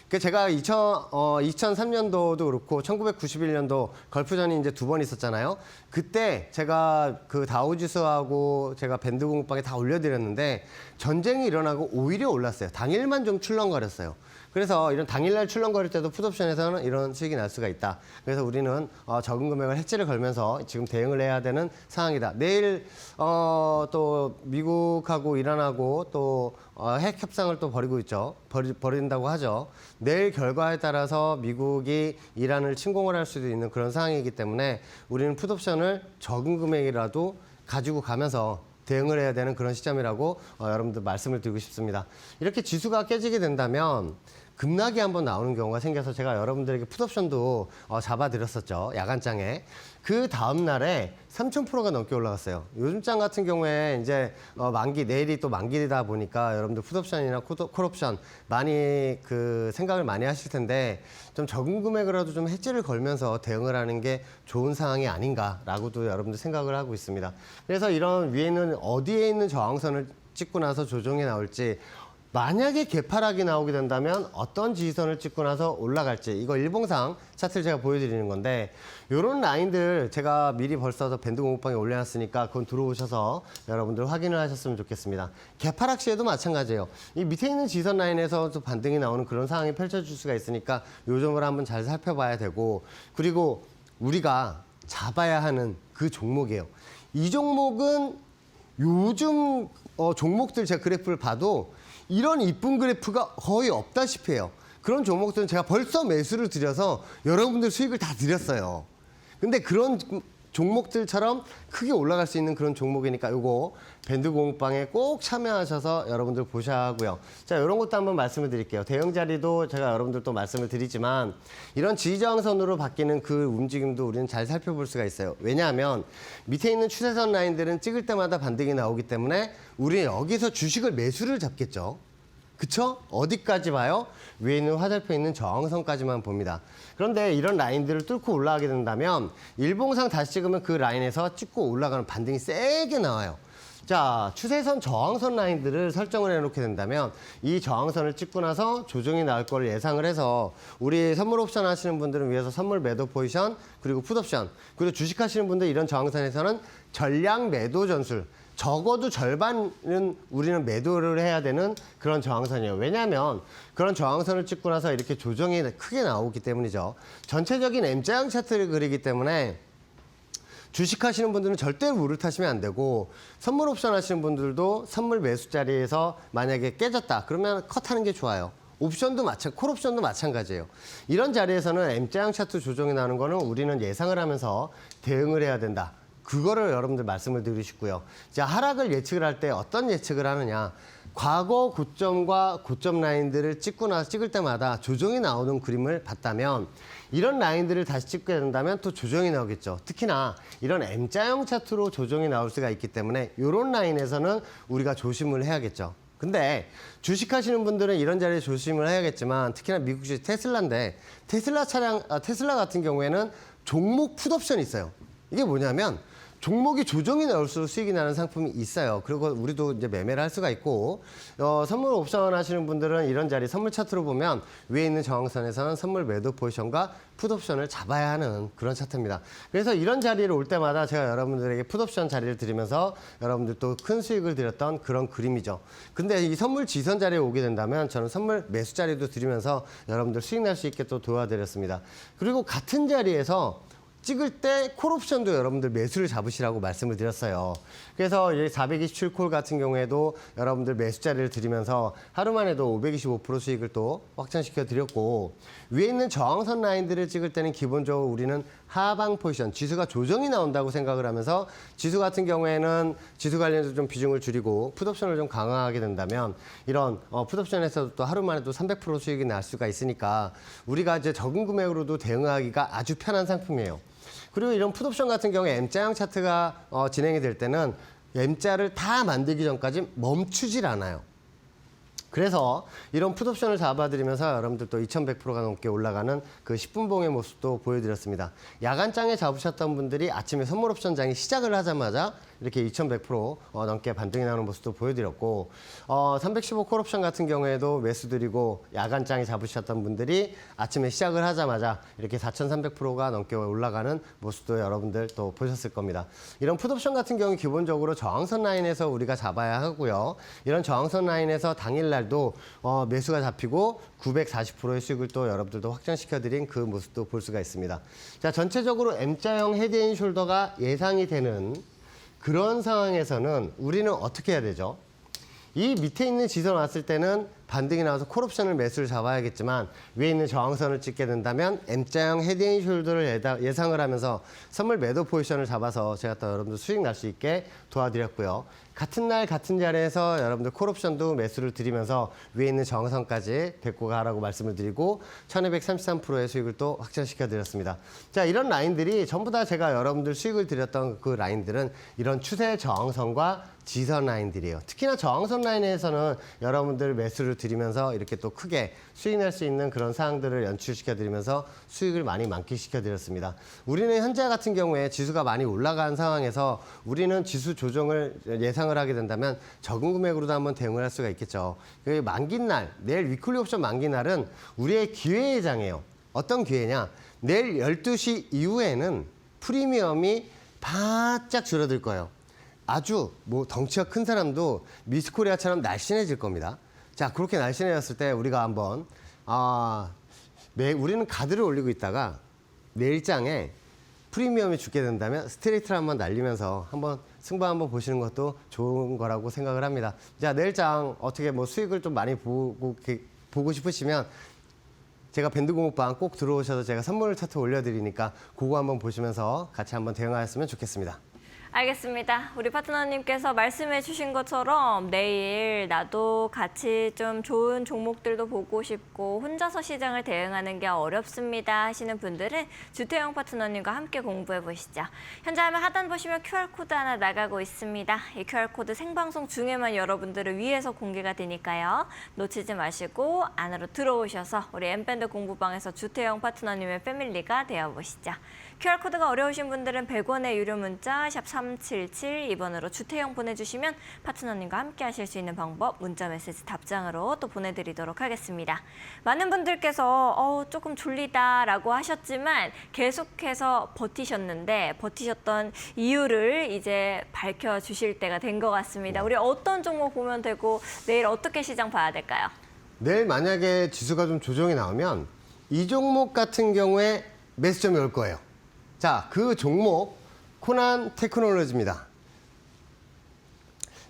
제가 2003년도도 그렇고 1991년도 걸프전이 이제 2번 있었잖아요. 그때 제가 그 다우지수하고 제가 밴드 공급방에 다 올려드렸는데 전쟁이 일어나고 오히려 올랐어요. 당일만 좀 출렁거렸어요. 그래서 이런 당일날 출렁거릴 때도 풋옵션에서는 이런 수익이 날 수가 있다. 그래서 우리는 적은 금액을 해지를 걸면서 지금 대응을 해야 되는 상황이다. 내일 또 미국하고 이란하고 또 핵 협상을 또 벌이고 있죠. 벌인다고 하죠. 내일 결과에 따라서 미국이 이란을 침공을 할 수도 있는 그런 상황이기 때문에 우리는 풋옵션을 적은 금액이라도 가지고 가면서 대응을 해야 되는 그런 시점이라고 여러분들 말씀을 드리고 싶습니다. 이렇게 지수가 깨지게 된다면 급락이 한번 나오는 경우가 생겨서 제가 여러분들에게 풋옵션도 잡아드렸었죠. 야간장에. 그 다음 날에 3,000%가 넘게 올라갔어요. 요즘 장 같은 경우에 이제 내일이 또 만기다 보니까 여러분들 풋옵션이나 콜옵션 많이 그 생각을 많이 하실 텐데 좀 적은 금액으로라도 좀 해지를 걸면서 대응을 하는 게 좋은 상황이 아닌가라고도 여러분들 생각을 하고 있습니다. 그래서 이런 위에 있는 어디에 있는 저항선을 찍고 나서 조정이 나올지 만약에 개파락이 나오게 된다면 어떤 지지선을 찍고 나서 올라갈지 이거 일봉상 차트를 제가 보여드리는 건데 이런 라인들 제가 미리 벌써 밴드 공급방에 올려놨으니까 그건 들어오셔서 여러분들 확인을 하셨으면 좋겠습니다. 개파락 시에도 마찬가지예요. 이 밑에 있는 지지선 라인에서 또 반등이 나오는 그런 상황이 펼쳐질 수가 있으니까 요 점을 한번 잘 살펴봐야 되고 그리고 우리가 잡아야 하는 그 종목이에요. 이 종목은 요즘 종목들 제가 그래프를 봐도 이런 이쁜 그래프가 거의 없다시피 해요. 그런 종목들은 제가 벌써 매수를 드려서 여러분들 수익을 다 드렸어요. 근데 그런 종목들처럼 크게 올라갈 수 있는 그런 종목이니까 이거 밴드 공급방에 꼭 참여하셔서 여러분들 보셔야 하고요. 자, 이런 것도 한번 말씀을 드릴게요. 대응 자리도 제가 여러분들 또 말씀을 드리지만 이런 지지저항선으로 바뀌는 그 움직임도 우리는 잘 살펴볼 수가 있어요. 왜냐하면 밑에 있는 추세선 라인들은 찍을 때마다 반등이 나오기 때문에 우리는 여기서 주식을 매수를 잡겠죠. 그쵸? 어디까지 봐요? 위에 있는 화살표에 있는 저항선까지만 봅니다. 그런데 이런 라인들을 뚫고 올라가게 된다면 일봉상 다시 찍으면 그 라인에서 찍고 올라가는 반등이 세게 나와요. 자, 추세선 저항선 라인들을 설정을 해놓게 된다면 이 저항선을 찍고 나서 조정이 나올 걸 예상을 해서 우리 선물 옵션 하시는 분들은 위해서 선물 매도 포지션 그리고 풋옵션 그리고 주식 하시는 분들 이런 저항선에서는 전량 매도 전술 적어도 절반은 우리는 매도를 해야 되는 그런 저항선이에요. 왜냐하면 그런 저항선을 찍고 나서 이렇게 조정이 크게 나오기 때문이죠. 전체적인 M자형 차트를 그리기 때문에 주식하시는 분들은 절대로 물을 타시면 안 되고 선물 옵션 하시는 분들도 선물 매수 자리에서 만약에 깨졌다. 그러면 컷하는 게 좋아요. 옵션도 콜옵션도 마찬가지예요. 이런 자리에서는 M자형 차트 조정이 나는 거는 우리는 예상을 하면서 대응을 해야 된다. 그거를 여러분들 말씀을 드리고 싶고요. 자, 하락을 예측을 할 때 어떤 예측을 하느냐. 과거 고점과 고점 라인들을 찍을 때마다 조정이 나오는 그림을 봤다면 이런 라인들을 다시 찍게 된다면 또 조정이 나오겠죠. 특히나 이런 M자형 차트로 조정이 나올 수가 있기 때문에 이런 라인에서는 우리가 조심을 해야겠죠. 근데 주식하시는 분들은 이런 자리에 조심을 해야겠지만 특히나 미국 주식 테슬라인데 테슬라 같은 경우에는 종목 풋옵션이 있어요. 이게 뭐냐면 종목이 조정이 나올수록 수익이 나는 상품이 있어요. 그리고 우리도 이제 매매를 할 수가 있고, 선물 옵션 하시는 분들은 이런 자리 선물 차트로 보면 위에 있는 저항선에서는 선물 매도 포지션과 풋옵션을 잡아야 하는 그런 차트입니다. 그래서 이런 자리를 올 때마다 제가 여러분들에게 풋옵션 자리를 드리면서 여러분들도 큰 수익을 드렸던 그런 그림이죠. 근데 이 선물 지선 자리에 오게 된다면 저는 선물 매수 자리도 드리면서 여러분들 수익 날 수 있게 또 도와드렸습니다. 그리고 같은 자리에서 찍을 때 콜옵션도 여러분들 매수를 잡으시라고 말씀을 드렸어요. 그래서 427콜 같은 경우에도 여러분들 매수 자리를 드리면서 하루 만에도 525% 수익을 또 확정시켜 드렸고, 위에 있는 저항선 라인들을 찍을 때는 기본적으로 우리는 하방 포지션, 지수가 조정이 나온다고 생각을 하면서 지수 같은 경우에는 지수 관련해서 좀 비중을 줄이고 풋옵션을 좀 강화하게 된다면 이런 풋옵션에서도 또 하루 만에 또 300% 수익이 날 수가 있으니까 우리가 이제 적은 금액으로도 대응하기가 아주 편한 상품이에요. 그리고 이런 풋옵션 같은 경우에 M자형 차트가 진행이 될 때는 M자를 다 만들기 전까지 멈추질 않아요. 그래서 이런 풋옵션을 잡아드리면서 여러분들도 2100%가 넘게 올라가는 그 10분봉의 모습도 보여드렸습니다. 야간장에 잡으셨던 분들이 아침에 선물옵션장이 시작을 하자마자 이렇게 2100% 넘게 반등이 나오는 모습도 보여드렸고, 315 콜옵션 같은 경우에도 매수드리고 야간장에 잡으셨던 분들이 아침에 시작을 하자마자 이렇게 4300%가 넘게 올라가는 모습도 여러분들 또 보셨을 겁니다. 이런 풋옵션 같은 경우 기본적으로 저항선 라인에서 우리가 잡아야 하고요. 이런 저항선 라인에서 당일날도 매수가 잡히고 940%의 수익을 또 여러분들도 확정시켜드린 그 모습도 볼 수가 있습니다. 자, 전체적으로 M자형 헤드앤숄더가 예상이 되는 그런 상황에서는 우리는 어떻게 해야 되죠? 이 밑에 있는 지선 왔을 때는 반등이 나와서 콜옵션을 매수를 잡아야겠지만 위에 있는 저항선을 찍게 된다면 M자형 헤드앤숄더를 예상을 하면서 선물 매도 포지션을 잡아서 제가 또 여러분들 수익 날 수 있게 도와드렸고요. 같은 날 같은 자리에서 여러분들 콜옵션도 매수를 드리면서 위에 있는 저항선까지 데리고 가라고 말씀을 드리고 1233%의 수익을 또 확정시켜 드렸습니다. 자, 이런 라인들이 전부 다 제가 여러분들 수익을 드렸던 그 라인들은 이런 추세 저항선과 지선 라인들이에요. 특히나 저항선 라인에서는 여러분들 매수를 드리면서 이렇게 또 크게 수익 낼 수 있는 그런 사항들을 연출시켜 드리면서 수익을 많이 만끽시켜 드렸습니다. 우리는 현재 같은 경우에 지수가 많이 올라간 상황에서 우리는 지수 조정을 예상을 하게 된다면 적은 금액으로도 한번 대응을 할 수가 있겠죠. 그 만기 날, 내일 위클리 옵션 만기 날은 우리의 기회의 장이에요. 어떤 기회냐? 내일 12시 이후에는 프리미엄이 바짝 줄어들 거예요. 아주 뭐 덩치가 큰 사람도 미스코리아처럼 날씬해질 겁니다. 자, 그렇게 날씬해졌을 때 우리가 한번 우리는 가드를 올리고 있다가 내일장에 프리미엄이 죽게 된다면 스트레이트를 한번 날리면서 한번 승부 한번 보시는 것도 좋은 거라고 생각을 합니다. 자, 내일장 어떻게 뭐 수익을 좀 많이 보고 싶으시면 제가 밴드 공부방 꼭 들어오셔서 제가 선물 차트 올려드리니까 그거 한번 보시면서 같이 한번 대응하셨으면 좋겠습니다. 알겠습니다. 우리 파트너님께서 말씀해 주신 것처럼 내일 나도 같이 좀 좋은 종목들도 보고 싶고 혼자서 시장을 대응하는 게 어렵습니다 하시는 분들은 주태영 파트너님과 함께 공부해 보시죠. 현재 화면 하단 보시면 QR코드 하나 나가고 있습니다. 이 QR코드 생방송 중에만 여러분들을 위해서 공개가 되니까요. 놓치지 마시고 안으로 들어오셔서 우리 M밴드 공부방에서 주태영 파트너님의 패밀리가 되어보시죠. QR코드가 어려우신 분들은 100원의 유료 문자 샵 377 주태영 보내주시면 파트너님과 함께 하실 수 있는 방법 문자 메시지 답장으로 또 보내드리도록 하겠습니다. 많은 분들께서 조금 졸리다라고 하셨지만 계속해서 버티셨는데 버티셨던 이유를 이제 밝혀주실 때가 된 것 같습니다. 우리 어떤 종목 보면 되고 내일 어떻게 시장 봐야 될까요? 내일 만약에 지수가 좀 조정이 나오면 이 종목 같은 경우에 매수점이 올 거예요. 자, 그 종목 코난 테크놀로지입니다.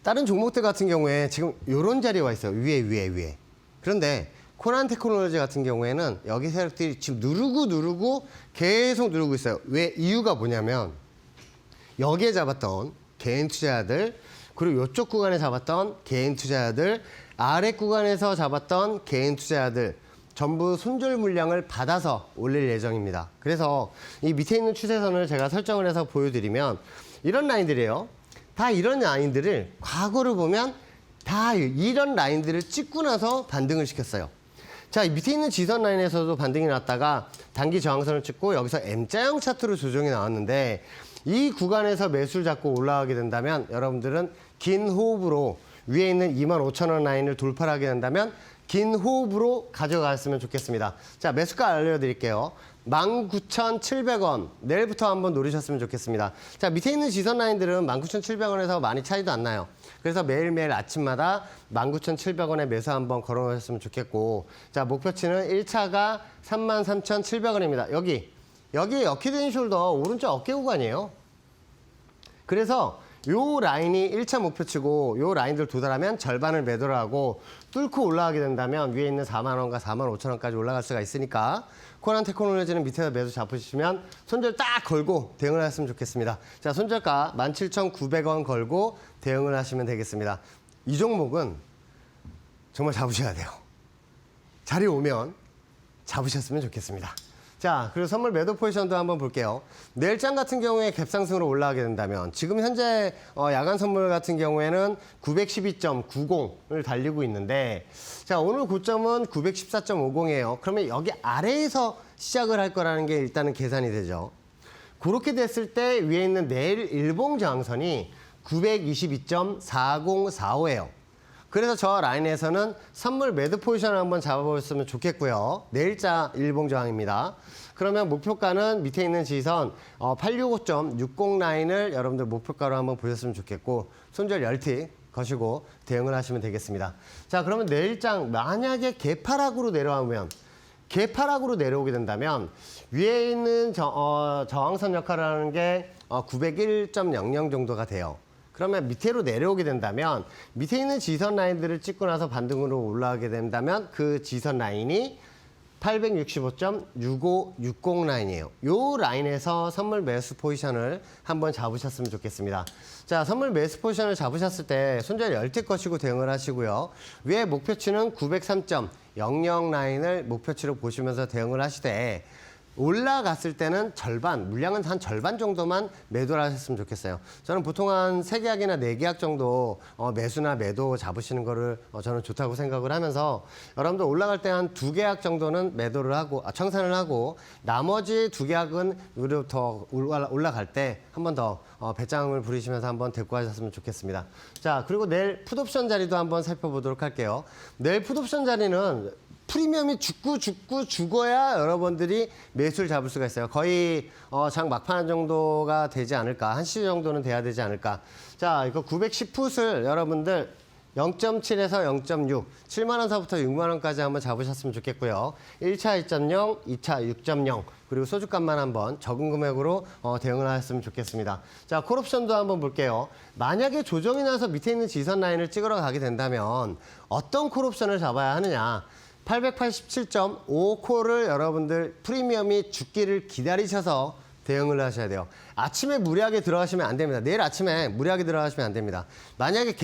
다른 종목들 같은 경우에 지금 이런 자리에 와 있어요. 위에. 그런데 코난 테크놀로지 같은 경우에는 여기 세력들이 지금 누르고 계속 누르고 있어요. 왜? 이유가 뭐냐면 여기에 잡았던 개인 투자자들 그리고 이쪽 구간에 잡았던 개인 투자자들, 아래 구간에서 잡았던 개인 투자자들 전부 손절 물량을 받아서 올릴 예정입니다. 그래서 이 밑에 있는 추세선을 제가 설정을 해서 보여드리면 이런 라인들이에요. 다 이런 라인들을 과거를 보면 다 이런 라인들을 찍고 나서 반등을 시켰어요. 자, 이 밑에 있는 지선 라인에서도 반등이 났다가 단기 저항선을 찍고 여기서 M자형 차트로 조정이 나왔는데 이 구간에서 매수를 잡고 올라가게 된다면 여러분들은 긴 호흡으로 위에 있는 25,000원 라인을 돌파를 하게 된다면 긴 호흡으로 가져갔으면 좋겠습니다. 자, 매수가 알려드릴게요. 19,700원. 내일부터 한번 노리셨으면 좋겠습니다. 자, 밑에 있는 지선 라인들은 19,700원에서 많이 차이도 안 나요. 그래서 매일매일 아침마다 19,700원에 매수 한번 걸어놓으셨으면 좋겠고, 자, 목표치는 1차가 33,700원입니다. 여기 역히든 숄더 오른쪽 어깨 구간이에요. 그래서 요 라인이 1차 목표치고 요 라인들 도달하면 절반을 매도를 하고 뚫고 올라가게 된다면 위에 있는 4만 원과 4만 5천 원까지 올라갈 수가 있으니까 코난 테크놀로지는 밑에서 매수 잡으시면 손절 딱 걸고 대응을 하셨으면 좋겠습니다. 자, 손절가 17,900원 걸고 대응을 하시면 되겠습니다. 이 종목은 정말 잡으셔야 돼요. 자리 오면 잡으셨으면 좋겠습니다. 자, 그리고 선물 매도 포지션도 한번 볼게요. 내일장 같은 경우에 갭상승으로 올라가게 된다면 지금 현재 야간 선물 같은 경우에는 912.90을 달리고 있는데 자, 오늘 고점은 914.50이에요. 그러면 여기 아래에서 시작을 할 거라는 게 일단은 계산이 되죠. 그렇게 됐을 때 위에 있는 내일 일봉 저항선이 922.4045예요. 그래서 저 라인에서는 선물 매도 포지션을 한번 잡아보셨으면 좋겠고요. 내일자 일봉 저항입니다. 그러면 목표가는 밑에 있는 지선 865.60 라인을 여러분들 목표가로 한번 보셨으면 좋겠고 손절 열틱 거시고 대응을 하시면 되겠습니다. 자, 그러면 내일장 만약에 개파락으로 내려오면 개파락으로 내려오게 된다면 위에 있는 저항선 역할을 하는 게 901.00 정도가 돼요. 그러면 밑으로 내려오게 된다면 밑에 있는 지선 라인들을 찍고 나서 반등으로 올라가게 된다면 그 지선 라인이 865.6560 라인이에요. 이 라인에서 선물 매수 포지션을 한번 잡으셨으면 좋겠습니다. 자, 선물 매수 포지션을 잡으셨을 때 손절 열틱 거시고 대응을 하시고요. 위에 목표치는 903.00 라인을 목표치로 보시면서 대응을 하시되 올라갔을 때는 절반, 물량은 한 절반 정도만 매도를 하셨으면 좋겠어요. 저는 보통 한 3계약이나 4계약 정도 매수나 매도 잡으시는 거를 저는 좋다고 생각을 하면서 여러분들 올라갈 때 한 2계약 정도는 매도를 하고, 청산을 하고 나머지 2계약은 우리 더 올라갈 때 한 번 더 배짱을 부리시면서 한번 데리고 가셨으면 좋겠습니다. 자, 그리고 내일 풋옵션 자리도 한번 살펴보도록 할게요. 내일 풋옵션 자리는 프리미엄이 죽어야 여러분들이 매수를 잡을 수가 있어요. 거의 장 막판 정도가 되지 않을까. 1시 정도는 돼야 되지 않을까. 자, 이거 910풋을 여러분들 0.7에서 0.6, 7만 원서부터 6만 원까지 한번 잡으셨으면 좋겠고요. 1차 2.0, 2차 6.0, 그리고 소주값만 한번 적은 금액으로 대응을 하셨으면 좋겠습니다. 자, 콜옵션도 한번 볼게요. 만약에 조정이 나서 밑에 있는 지선 라인을 찍으러 가게 된다면 어떤 콜옵션을 잡아야 하느냐. 887.5콜을 여러분들 프리미엄이 죽기를 기다리셔서 대응을 하셔야 돼요. 아침에 무리하게 들어가시면 안 됩니다. 내일 아침에 무리하게 들어가시면 안 됩니다. 만약에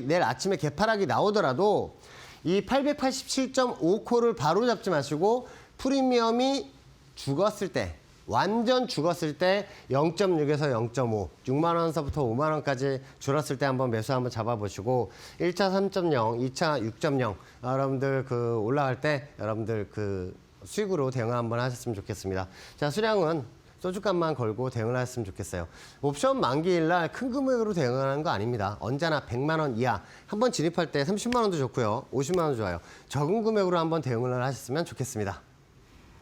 내일 아침에 개파락이 나오더라도 이 887.5콜을 바로 잡지 마시고 프리미엄이 죽었을 때, 완전 죽었을 때 0.6에서 0.5, 6만 원서부터 5만 원까지 줄었을 때 한번 매수 한번 잡아보시고 1차 3.0, 2차 6.0 여러분들 그 올라갈 때 여러분들 그 수익으로 대응 한번 하셨으면 좋겠습니다. 자, 수량은 소주값만 걸고 대응을 하셨으면 좋겠어요. 옵션 만기일 날 큰 금액으로 대응하는 거 아닙니다. 언제나 100만 원 이하 한번 진입할 때 30만 원도 좋고요. 50만 원도 좋아요. 적은 금액으로 한번 대응을 하셨으면 좋겠습니다.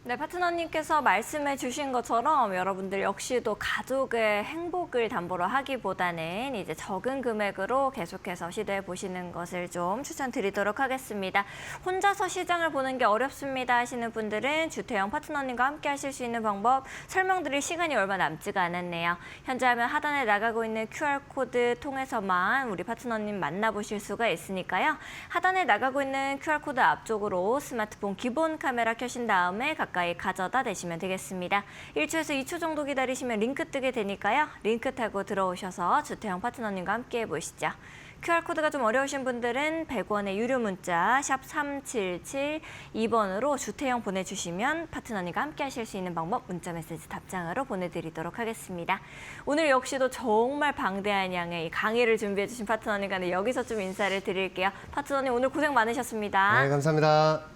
네, 파트너님께서 말씀해 주신 것처럼 여러분들 역시도 가족의 행복을 담보로 하기보다는 이제 적은 금액으로 계속해서 시도해 보시는 것을 좀 추천드리도록 하겠습니다. 혼자서 시장을 보는 게 어렵습니다 하시는 분들은 주태영 파트너님과 함께 하실 수 있는 방법 설명드릴 시간이 얼마 남지가 않았네요. 현재 화면 하단에 나가고 있는 QR코드 통해서만 우리 파트너님 만나보실 수가 있으니까요. 하단에 나가고 있는 QR코드 앞쪽으로 스마트폰 기본 카메라 켜신 다음에 가까이 가져다 대시면 되겠습니다. 1초에서 2초 정도 기다리시면 링크 뜨게 되니까요. 링크 타고 들어오셔서 주태영 파트너님과 함께 해보시죠. QR코드가 좀 어려우신 분들은 100원의 유료 문자 샵 3772번으로 주태영 보내주시면 파트너님과 함께 하실 수 있는 방법 문자메시지 답장으로 보내드리도록 하겠습니다. 오늘 역시도 정말 방대한 양의 강의를 준비해 주신 파트너님과 여기서 좀 인사를 드릴게요. 파트너님 오늘 고생 많으셨습니다. 네, 감사합니다.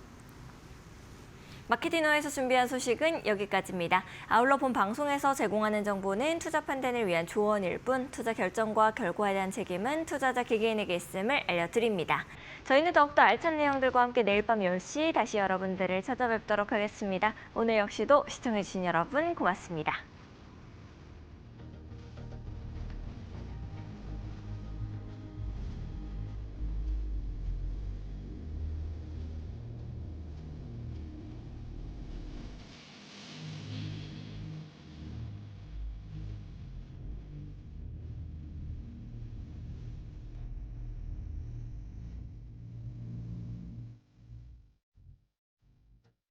마케팅노에서 준비한 소식은 여기까지입니다. 아울러 본 방송에서 제공하는 정보는 투자 판단을 위한 조언일 뿐 투자 결정과 결과에 대한 책임은 투자자 개개인에게 있음을 알려드립니다. 저희는 더욱더 알찬 내용들과 함께 내일 밤 10시 다시 여러분들을 찾아뵙도록 하겠습니다. 오늘 역시도 시청해주신 여러분 고맙습니다.